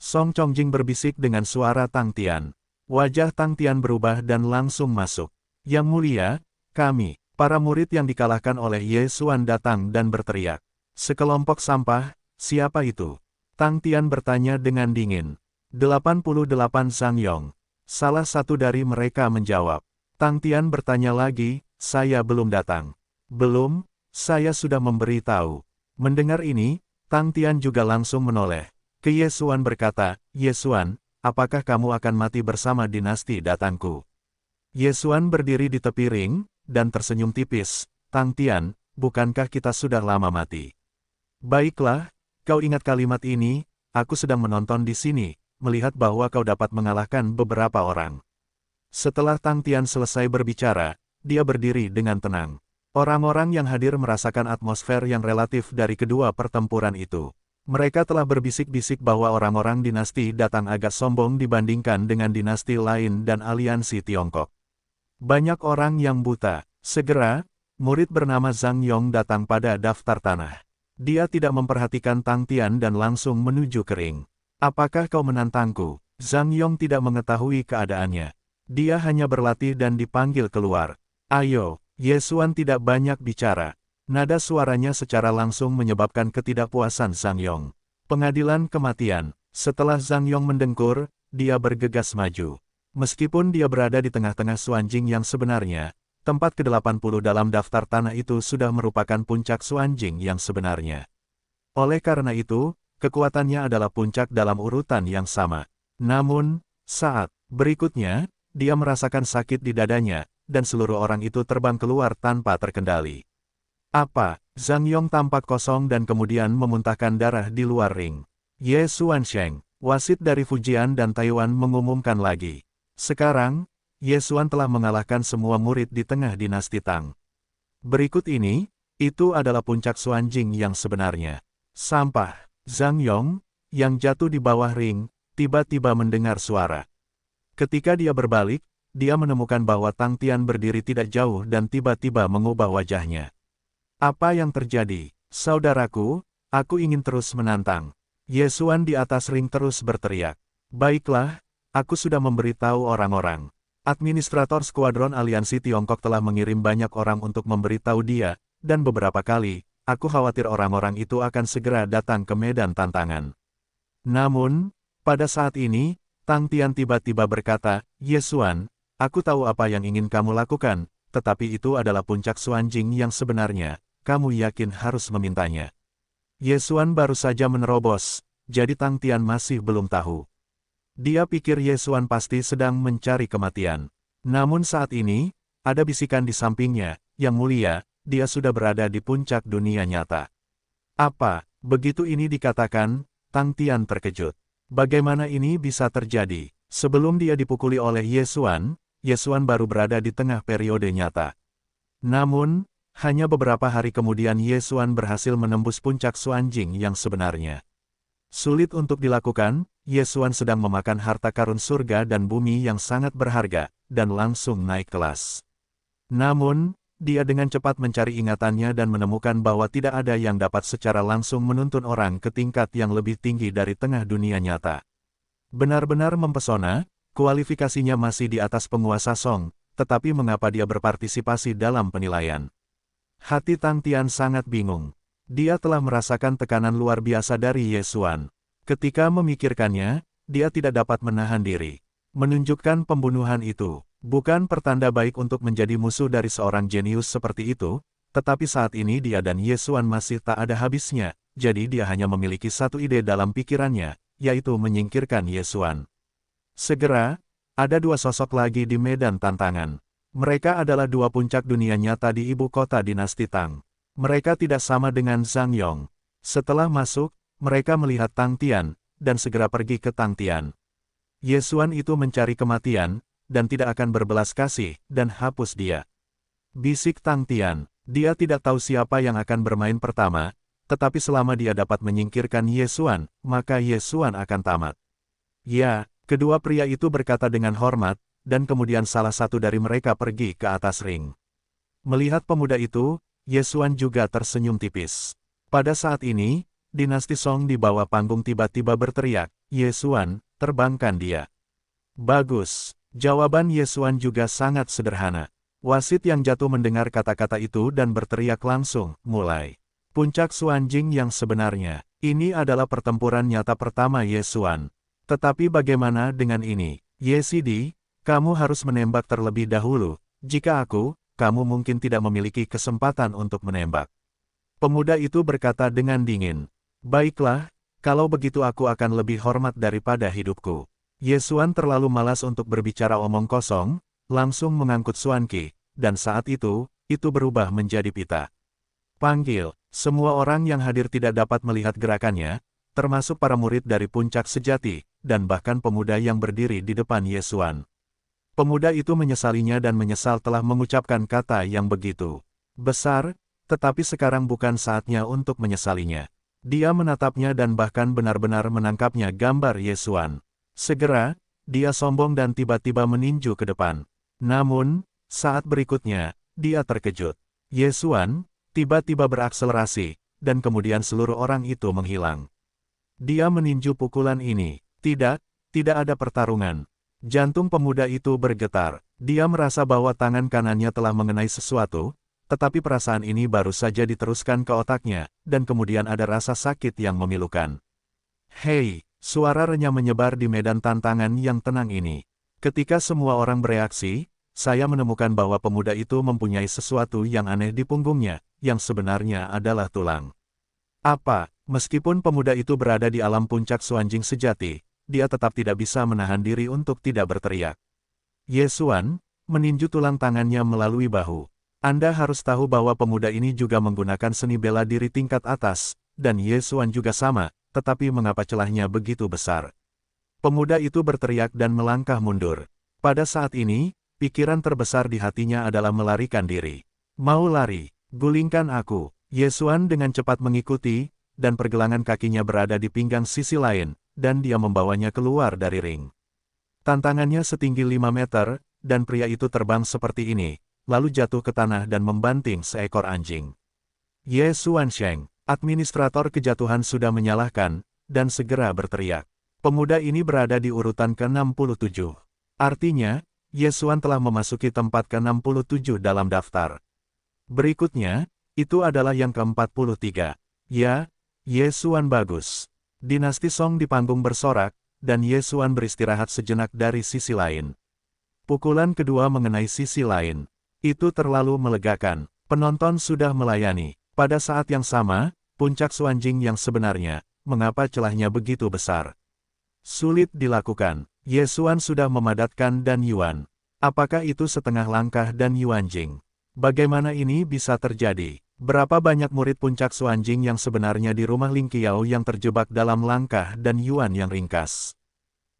Song Chongjing berbisik dengan suara Tang Tian. Wajah Tang Tian berubah dan langsung masuk. Yang mulia, kami, para murid yang dikalahkan oleh Ye Xuan datang dan berteriak. Sekelompok sampah, siapa itu? Tang Tian bertanya dengan dingin. 88 Sang Yong. Salah satu dari mereka menjawab. Tang Tian bertanya lagi, saya belum datang. Belum, saya sudah memberitahu. Mendengar ini, Tang Tian juga langsung menoleh. Ke Ye Xuan berkata, Ye Xuan, apakah kamu akan mati bersama dinasti datangku? Ye Xuan berdiri di tepi ring, dan tersenyum tipis. Tang Tian, bukankah kita sudah lama mati? Baiklah, kau ingat kalimat ini, aku sedang menonton di sini, melihat bahwa kau dapat mengalahkan beberapa orang. Setelah Tang Tian selesai berbicara, dia berdiri dengan tenang. Orang-orang yang hadir merasakan atmosfer yang relatif dari kedua pertempuran itu. Mereka telah berbisik-bisik bahwa orang-orang dinasti datang agak sombong dibandingkan dengan dinasti lain dan aliansi Tiongkok. Banyak orang yang buta. Segera, murid bernama Zhang Yong datang pada daftar tanah. Dia tidak memperhatikan Tang Tian dan langsung menuju ke ring. Apakah kau menantangku? Zhang Yong tidak mengetahui keadaannya. Dia hanya berlatih dan dipanggil keluar. Ayo, Ye Xuan tidak banyak bicara. Nada suaranya secara langsung menyebabkan ketidakpuasan Zhang Yong. Pengadilan kematian. Setelah Zhang Yong mendengkur, dia bergegas maju. Meskipun dia berada di tengah-tengah Xuanjing yang sebenarnya, tempat ke-80 dalam daftar tanah itu sudah merupakan puncak Xuanjing yang sebenarnya. Oleh karena itu, kekuatannya adalah puncak dalam urutan yang sama. Namun, saat berikutnya, dia merasakan sakit di dadanya, dan seluruh orang itu terbang keluar tanpa terkendali. Apa? Zhang Yong tampak kosong dan kemudian memuntahkan darah di luar ring. Ye Xuansheng, wasit dari Fujian dan Taiwan mengumumkan lagi. Sekarang, Ye Xuan telah mengalahkan semua murid di tengah dinasti Tang. Berikut ini, itu adalah puncak Xuanjing yang sebenarnya. Sampah. Zhang Yong, yang jatuh di bawah ring, tiba-tiba mendengar suara. Ketika dia berbalik, dia menemukan bahwa Tang Tian berdiri tidak jauh dan tiba-tiba mengubah wajahnya. Apa yang terjadi? Saudaraku, aku ingin terus menantang. Ye Xuan di atas ring terus berteriak. Baiklah, aku sudah memberitahu orang-orang. Administrator Skuadron Aliansi Tiongkok telah mengirim banyak orang untuk memberitahu dia, dan beberapa kali, aku khawatir orang-orang itu akan segera datang ke medan tantangan. Namun, pada saat ini, Tang Tian tiba-tiba berkata, Ye Xuan, aku tahu apa yang ingin kamu lakukan, tetapi itu adalah puncak Xuanjing yang sebenarnya, kamu yakin harus memintanya. Ye Xuan baru saja menerobos, jadi Tang Tian masih belum tahu. Dia pikir Ye Xuan pasti sedang mencari kematian. Namun saat ini, ada bisikan di sampingnya, yang mulia, dia sudah berada di puncak dunia nyata. Apa? Begitu ini dikatakan, Tang Tian terkejut. Bagaimana ini bisa terjadi? Sebelum dia dipukuli oleh Ye Xuan baru berada di tengah periode nyata. Namun, hanya beberapa hari kemudian Ye Xuan berhasil menembus puncak Xuanjing yang sebenarnya. Sulit untuk dilakukan, Ye Xuan sedang memakan harta karun surga dan bumi yang sangat berharga, dan langsung naik kelas. Namun, dia dengan cepat mencari ingatannya dan menemukan bahwa tidak ada yang dapat secara langsung menuntun orang ke tingkat yang lebih tinggi dari tengah dunia nyata. Benar-benar mempesona, kualifikasinya masih di atas penguasa Song, tetapi mengapa dia berpartisipasi dalam penilaian? Hati Tang Tian sangat bingung. Dia telah merasakan tekanan luar biasa dari Ye Xuan. Ketika memikirkannya, dia tidak dapat menahan diri. Menunjukkan pembunuhan itu bukan pertanda baik untuk menjadi musuh dari seorang jenius seperti itu, tetapi saat ini dia dan Ye Xuan masih tak ada habisnya, jadi dia hanya memiliki satu ide dalam pikirannya, yaitu menyingkirkan Ye Xuan. Segera, ada dua sosok lagi di medan tantangan. Mereka adalah dua puncak dunia nyata di ibu kota dinasti Tang. Mereka tidak sama dengan Zhang Yong. Setelah masuk, mereka melihat Tang Tian, dan segera pergi ke Tang Tian. Ye Xuan itu mencari kematian, dan tidak akan berbelas kasih, dan hapus dia. Bisik Tang Tian, dia tidak tahu siapa yang akan bermain pertama, tetapi selama dia dapat menyingkirkan Ye Xuan, maka Ye Xuan akan tamat. Ya, kedua pria itu berkata dengan hormat, dan kemudian salah satu dari mereka pergi ke atas ring. Melihat pemuda itu, Ye Xuan juga tersenyum tipis. Pada saat ini, dinasti Song di bawah panggung tiba-tiba berteriak, Ye Xuan, terbangkan dia. Bagus. Jawaban Ye Xuan juga sangat sederhana. Wasit yang jatuh mendengar kata-kata itu dan berteriak langsung, mulai. Puncak Xuanjing yang sebenarnya. Ini adalah pertempuran nyata pertama Ye Xuan. Tetapi bagaimana dengan ini? Ye Sidi, kamu harus menembak terlebih dahulu. Jika kamu mungkin tidak memiliki kesempatan untuk menembak. Pemuda itu berkata dengan dingin. Baiklah, kalau begitu aku akan lebih hormat daripada hidupku. Ye Xuan terlalu malas untuk berbicara omong kosong, langsung mengangkut Xuanqi, dan saat itu berubah menjadi pita. Panggil, semua orang yang hadir tidak dapat melihat gerakannya, termasuk para murid dari puncak sejati, dan bahkan pemuda yang berdiri di depan Ye Xuan. Pemuda itu menyesalinya dan menyesal telah mengucapkan kata yang begitu besar, tetapi sekarang bukan saatnya untuk menyesalinya. Dia menatapnya dan bahkan benar-benar menangkapnya gambar Ye Xuan. Segera, dia sombong dan tiba-tiba meninju ke depan. Namun, saat berikutnya, dia terkejut. Ye Xuan tiba-tiba berakselerasi, dan kemudian seluruh orang itu menghilang. Dia meninju pukulan ini. Tidak, tidak ada pertarungan. Jantung pemuda itu bergetar. Dia merasa bahwa tangan kanannya telah mengenai sesuatu, tetapi perasaan ini baru saja diteruskan ke otaknya, dan kemudian ada rasa sakit yang memilukan. Hei, suara renyah menyebar di medan tantangan yang tenang ini. Ketika semua orang bereaksi, saya menemukan bahwa pemuda itu mempunyai sesuatu yang aneh di punggungnya, yang sebenarnya adalah tulang. Apa, meskipun pemuda itu berada di alam puncak Xuanjing sejati, dia tetap tidak bisa menahan diri untuk tidak berteriak. Ye Xuan, meninju tulang tangannya melalui bahu. Anda harus tahu bahwa pemuda ini juga menggunakan seni bela diri tingkat atas, dan Ye Xuan juga sama, tetapi mengapa celahnya begitu besar? Pemuda itu berteriak dan melangkah mundur. Pada saat ini, pikiran terbesar di hatinya adalah melarikan diri. Mau lari, gulingkan aku. Ye Xuan dengan cepat mengikuti, dan pergelangan kakinya berada di pinggang sisi lain, dan dia membawanya keluar dari ring. Tantangannya setinggi 5 meter, dan pria itu terbang seperti ini, lalu jatuh ke tanah dan membanting seekor anjing. Ye Xuansheng, administrator kejatuhan sudah menyalahkan, dan segera berteriak. Pemuda ini berada di urutan ke-67. Artinya, Ye Xuan telah memasuki tempat ke-67 dalam daftar. Berikutnya, itu adalah yang ke-43. Ya, Ye Xuan bagus. Dinasti Song di panggung bersorak, dan Ye Xuan beristirahat sejenak dari sisi lain. Pukulan kedua mengenai sisi lain. Itu terlalu melegakan. Penonton sudah melayani. Pada saat yang sama, puncak Xuanjing yang sebenarnya, mengapa celahnya begitu besar? Sulit dilakukan. Ye Xuan sudah memadatkan dan Yuan. Apakah itu setengah langkah dan Yuanjing? Bagaimana ini bisa terjadi? Berapa banyak murid puncak Xuanjing yang sebenarnya di rumah Ling Qiao yang terjebak dalam langkah dan Yuan yang ringkas?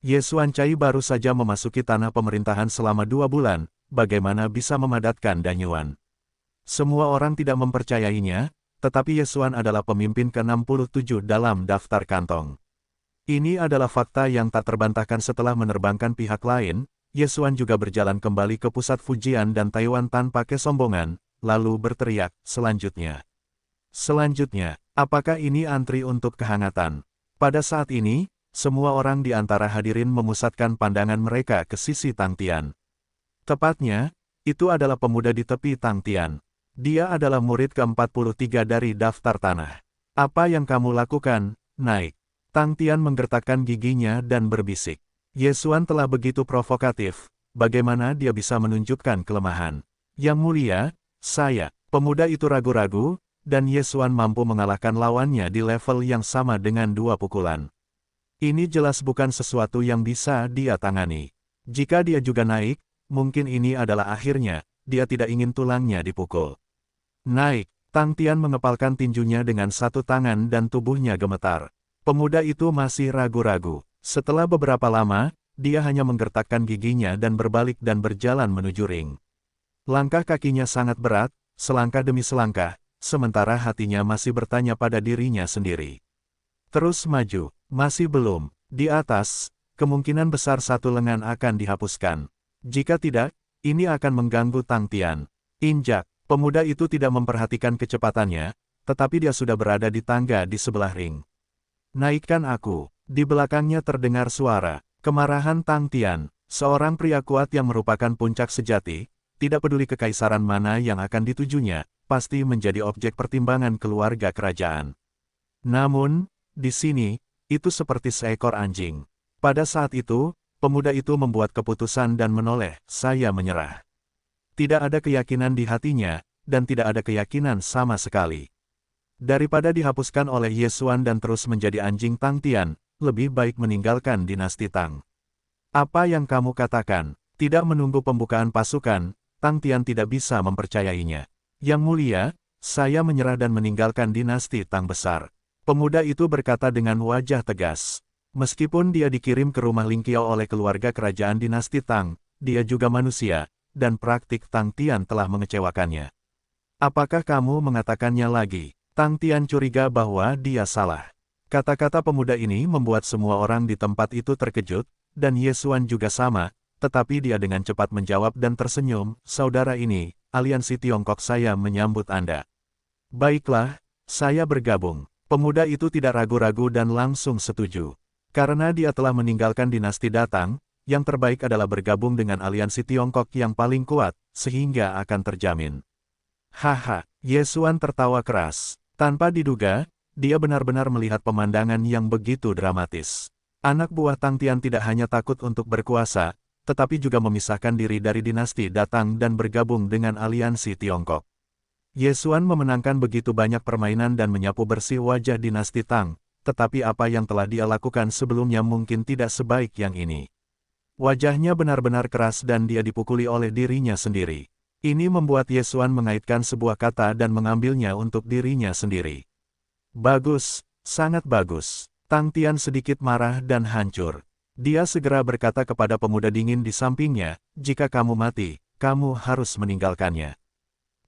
Ye Xuancai baru saja memasuki tanah pemerintahan selama 2 bulan, bagaimana bisa memadatkan dan Yuan? Semua orang tidak mempercayainya, tetapi Ye Xuan adalah pemimpin ke-67 dalam daftar kantong. Ini adalah fakta yang tak terbantahkan. Setelah menerbangkan pihak lain, Ye Xuan juga berjalan kembali ke pusat Fujian dan Taiwan tanpa kesombongan, lalu berteriak, selanjutnya. Selanjutnya, apakah ini antri untuk kehangatan? Pada saat ini, semua orang di antara hadirin memusatkan pandangan mereka ke sisi Tang Tian. Tepatnya, itu adalah pemuda di tepi Tang Tian. Dia adalah murid ke-43 dari daftar tanah. Apa yang kamu lakukan, naik? Tang Tian menggertakkan giginya dan berbisik. Ye Xuan telah begitu provokatif, bagaimana dia bisa menunjukkan kelemahan? Yang mulia, saya, pemuda itu ragu-ragu, dan Ye Xuan mampu mengalahkan lawannya di level yang sama dengan 2 pukulan. Ini jelas bukan sesuatu yang bisa dia tangani. Jika dia juga naik, mungkin ini adalah akhirnya, dia tidak ingin tulangnya dipukul. Naik, Tang Tian mengepalkan tinjunya dengan satu tangan dan tubuhnya gemetar. Pemuda itu masih ragu-ragu. Setelah beberapa lama, dia hanya menggertakkan giginya dan berbalik dan berjalan menuju ring. Langkah kakinya sangat berat, selangkah demi selangkah, sementara hatinya masih bertanya pada dirinya sendiri. Terus maju, masih belum. Di atas, kemungkinan besar satu lengan akan dihapuskan. Jika tidak, ini akan mengganggu Tang Tian. Injak, pemuda itu tidak memperhatikan kecepatannya, tetapi dia sudah berada di tangga di sebelah ring. Naikkan aku. Di belakangnya terdengar suara kemarahan Tang Tian, seorang pria kuat yang merupakan puncak sejati, tidak peduli kekaisaran mana yang akan ditujunya, pasti menjadi objek pertimbangan keluarga kerajaan. Namun, di sini, itu seperti seekor anjing. Pada saat itu, pemuda itu membuat keputusan dan menoleh, saya menyerah. Tidak ada keyakinan di hatinya, dan tidak ada keyakinan sama sekali. Daripada dihapuskan oleh Ye Xuan dan terus menjadi anjing Tang Tian, lebih baik meninggalkan dinasti Tang. Apa yang kamu katakan? Tidak menunggu pembukaan pasukan, Tang Tian tidak bisa mempercayainya. Yang mulia, saya menyerah dan meninggalkan dinasti Tang besar. Pemuda itu berkata dengan wajah tegas. Meskipun dia dikirim ke rumah Ling Qiao oleh keluarga kerajaan dinasti Tang, dia juga manusia, dan praktik Tang Tian telah mengecewakannya. Apakah kamu mengatakannya lagi? Tang Tian curiga bahwa dia salah. Kata-kata pemuda ini membuat semua orang di tempat itu terkejut, dan Ye Xuan juga sama, tetapi dia dengan cepat menjawab dan tersenyum, saudara ini, aliansi Tiongkok saya menyambut Anda. Baiklah, saya bergabung. Pemuda itu tidak ragu-ragu dan langsung setuju. Karena dia telah meninggalkan dinasti Datang, yang terbaik adalah bergabung dengan aliansi Tiongkok yang paling kuat, sehingga akan terjamin. Haha, Ye Xuan tertawa keras. Tanpa diduga, dia benar-benar melihat pemandangan yang begitu dramatis. Anak buah Tang Tian tidak hanya takut untuk berkuasa, tetapi juga memisahkan diri dari dinasti Datang dan bergabung dengan aliansi Tiongkok. Ye Xuan memenangkan begitu banyak permainan dan menyapu bersih wajah dinasti Tang, tetapi apa yang telah dia lakukan sebelumnya mungkin tidak sebaik yang ini. Wajahnya benar-benar keras dan dia dipukuli oleh dirinya sendiri. Ini membuat Ye Xuan mengaitkan sebuah kata dan mengambilnya untuk dirinya sendiri. Bagus, sangat bagus. Tang Tian sedikit marah dan hancur. Dia segera berkata kepada pemuda dingin di sampingnya, jika kamu mati, kamu harus meninggalkannya.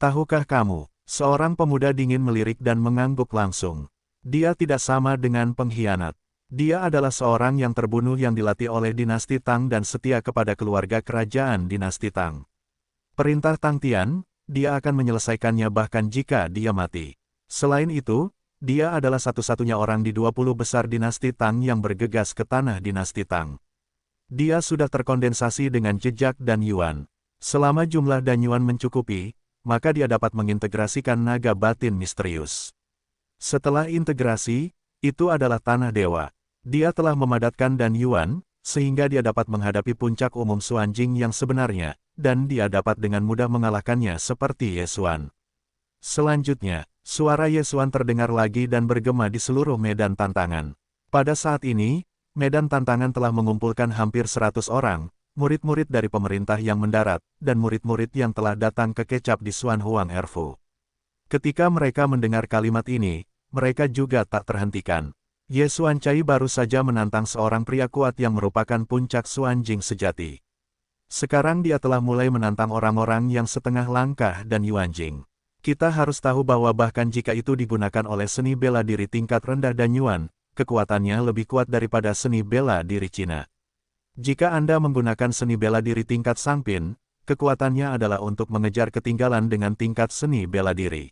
Tahukah kamu, seorang pemuda dingin melirik dan mengangguk langsung. Dia tidak sama dengan pengkhianat. Dia adalah seorang yang terbunuh yang dilatih oleh dinasti Tang dan setia kepada keluarga kerajaan dinasti Tang. Perintah Tang Tian, dia akan menyelesaikannya bahkan jika dia mati. Selain itu, dia adalah satu-satunya orang di 20 besar dinasti Tang yang bergegas ke tanah dinasti Tang. Dia sudah terkondensasi dengan jejak dan Yuan. Selama jumlah dan Yuan mencukupi, maka dia dapat mengintegrasikan naga batin misterius. Setelah integrasi, itu adalah tanah dewa. Dia telah memadatkan dan Yuan, sehingga dia dapat menghadapi puncak umum Xuanjing yang sebenarnya, dan dia dapat dengan mudah mengalahkannya seperti Ye Xuan. Selanjutnya, suara Ye Xuan terdengar lagi dan bergema di seluruh medan tantangan. Pada saat ini, medan tantangan telah mengumpulkan hampir 100 orang, murid-murid dari pemerintah yang mendarat, dan murid-murid yang telah datang ke kecap di Xuan Huang Erfu. Ketika mereka mendengar kalimat ini, mereka juga tak terhentikan. Ye Xuan Cai baru saja menantang seorang pria kuat yang merupakan puncak Xuanjing sejati. Sekarang dia telah mulai menantang orang-orang yang setengah langkah dan Yuanjing. Kita harus tahu bahwa bahkan jika itu digunakan oleh seni bela diri tingkat rendah dan Yuan, kekuatannya lebih kuat daripada seni bela diri Cina. Jika Anda menggunakan seni bela diri tingkat Sangpin, kekuatannya adalah untuk mengejar ketinggalan dengan tingkat seni bela diri.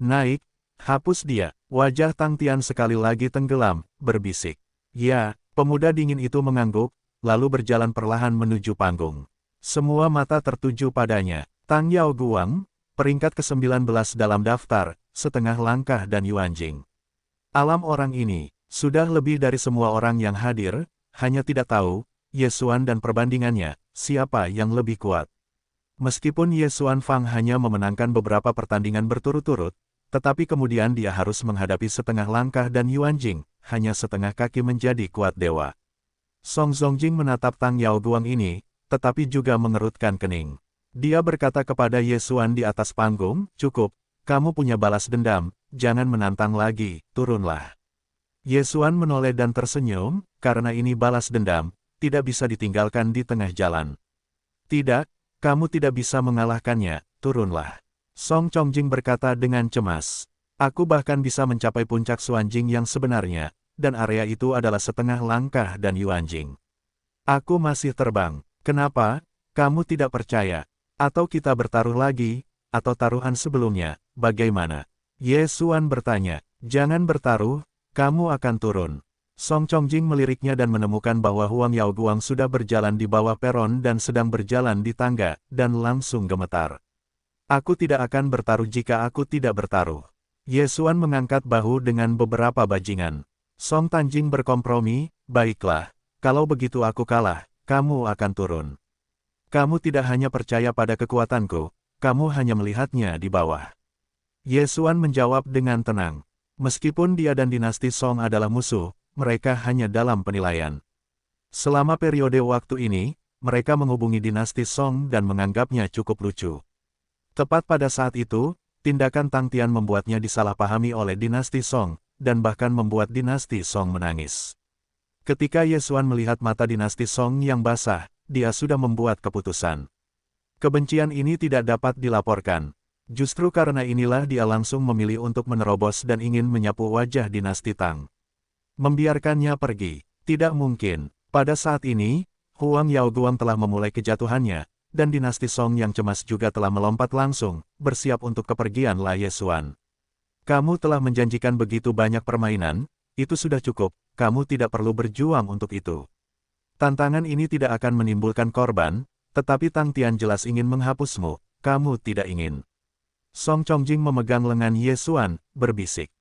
Naik, hapus dia. Wajah Tang Tian sekali lagi tenggelam, berbisik. Ya, pemuda dingin itu mengangguk, lalu berjalan perlahan menuju panggung. Semua mata tertuju padanya. Tang Yao Guang, peringkat ke-19 dalam daftar, setengah langkah dan Yuanjing. Alam orang ini, sudah lebih dari semua orang yang hadir, hanya tidak tahu, Ye Xuan dan perbandingannya, siapa yang lebih kuat. Meskipun Ye Xuan Fang hanya memenangkan beberapa pertandingan berturut-turut, tetapi kemudian dia harus menghadapi setengah langkah dan Yuanjing, hanya setengah kaki menjadi kuat dewa. Song Zongjing menatap Tang Yao Guang ini, tetapi juga mengerutkan kening. Dia berkata kepada Ye Xuan di atas panggung, cukup, kamu punya balas dendam, jangan menantang lagi, turunlah. Ye Xuan menoleh dan tersenyum, karena ini balas dendam, tidak bisa ditinggalkan di tengah jalan. Tidak, kamu tidak bisa mengalahkannya, turunlah. Song Chongjing berkata dengan cemas. Aku bahkan bisa mencapai puncak Xuanjing yang sebenarnya, dan area itu adalah setengah langkah dan Yuanjing. Aku masih terbang. Kenapa? Kamu tidak percaya? Atau kita bertaruh lagi, atau taruhan sebelumnya, bagaimana? Ye Xuan bertanya. Jangan bertaruh, kamu akan turun. Song Chongjing meliriknya dan menemukan bahwa Huang Yao Guang sudah berjalan di bawah peron dan sedang berjalan di tangga, dan langsung gemetar. Aku tidak akan bertaruh jika aku tidak bertaruh. Ye Xuan mengangkat bahu dengan beberapa bajingan. Song Tanjing berkompromi, baiklah, kalau begitu aku kalah, kamu akan turun. Kamu tidak hanya percaya pada kekuatanku, kamu hanya melihatnya di bawah. Ye Xuan menjawab dengan tenang. Meskipun dia dan dinasti Song adalah musuh, mereka hanya dalam penilaian. Selama periode waktu ini, mereka menghubungi dinasti Song dan menganggapnya cukup lucu. Tepat pada saat itu, tindakan Tang Tian membuatnya disalahpahami oleh dinasti Song, dan bahkan membuat dinasti Song menangis. Ketika Ye Xuan melihat mata dinasti Song yang basah, dia sudah membuat keputusan. Kebencian ini tidak dapat dilaporkan. Justru karena inilah dia langsung memilih untuk menerobos dan ingin menyapu wajah dinasti Tang. Membiarkannya pergi, tidak mungkin. Pada saat ini, Huang Yao Guang telah memulai kejatuhannya, dan dinasti Song yang cemas juga telah melompat langsung, bersiap untuk kepergian Ye Xuan. Kamu telah menjanjikan begitu banyak permainan, itu sudah cukup, kamu tidak perlu berjuang untuk itu. Tantangan ini tidak akan menimbulkan korban, tetapi Tang Tian jelas ingin menghapusmu, kamu tidak ingin. Song Chongjing memegang lengan Ye Xuan, berbisik.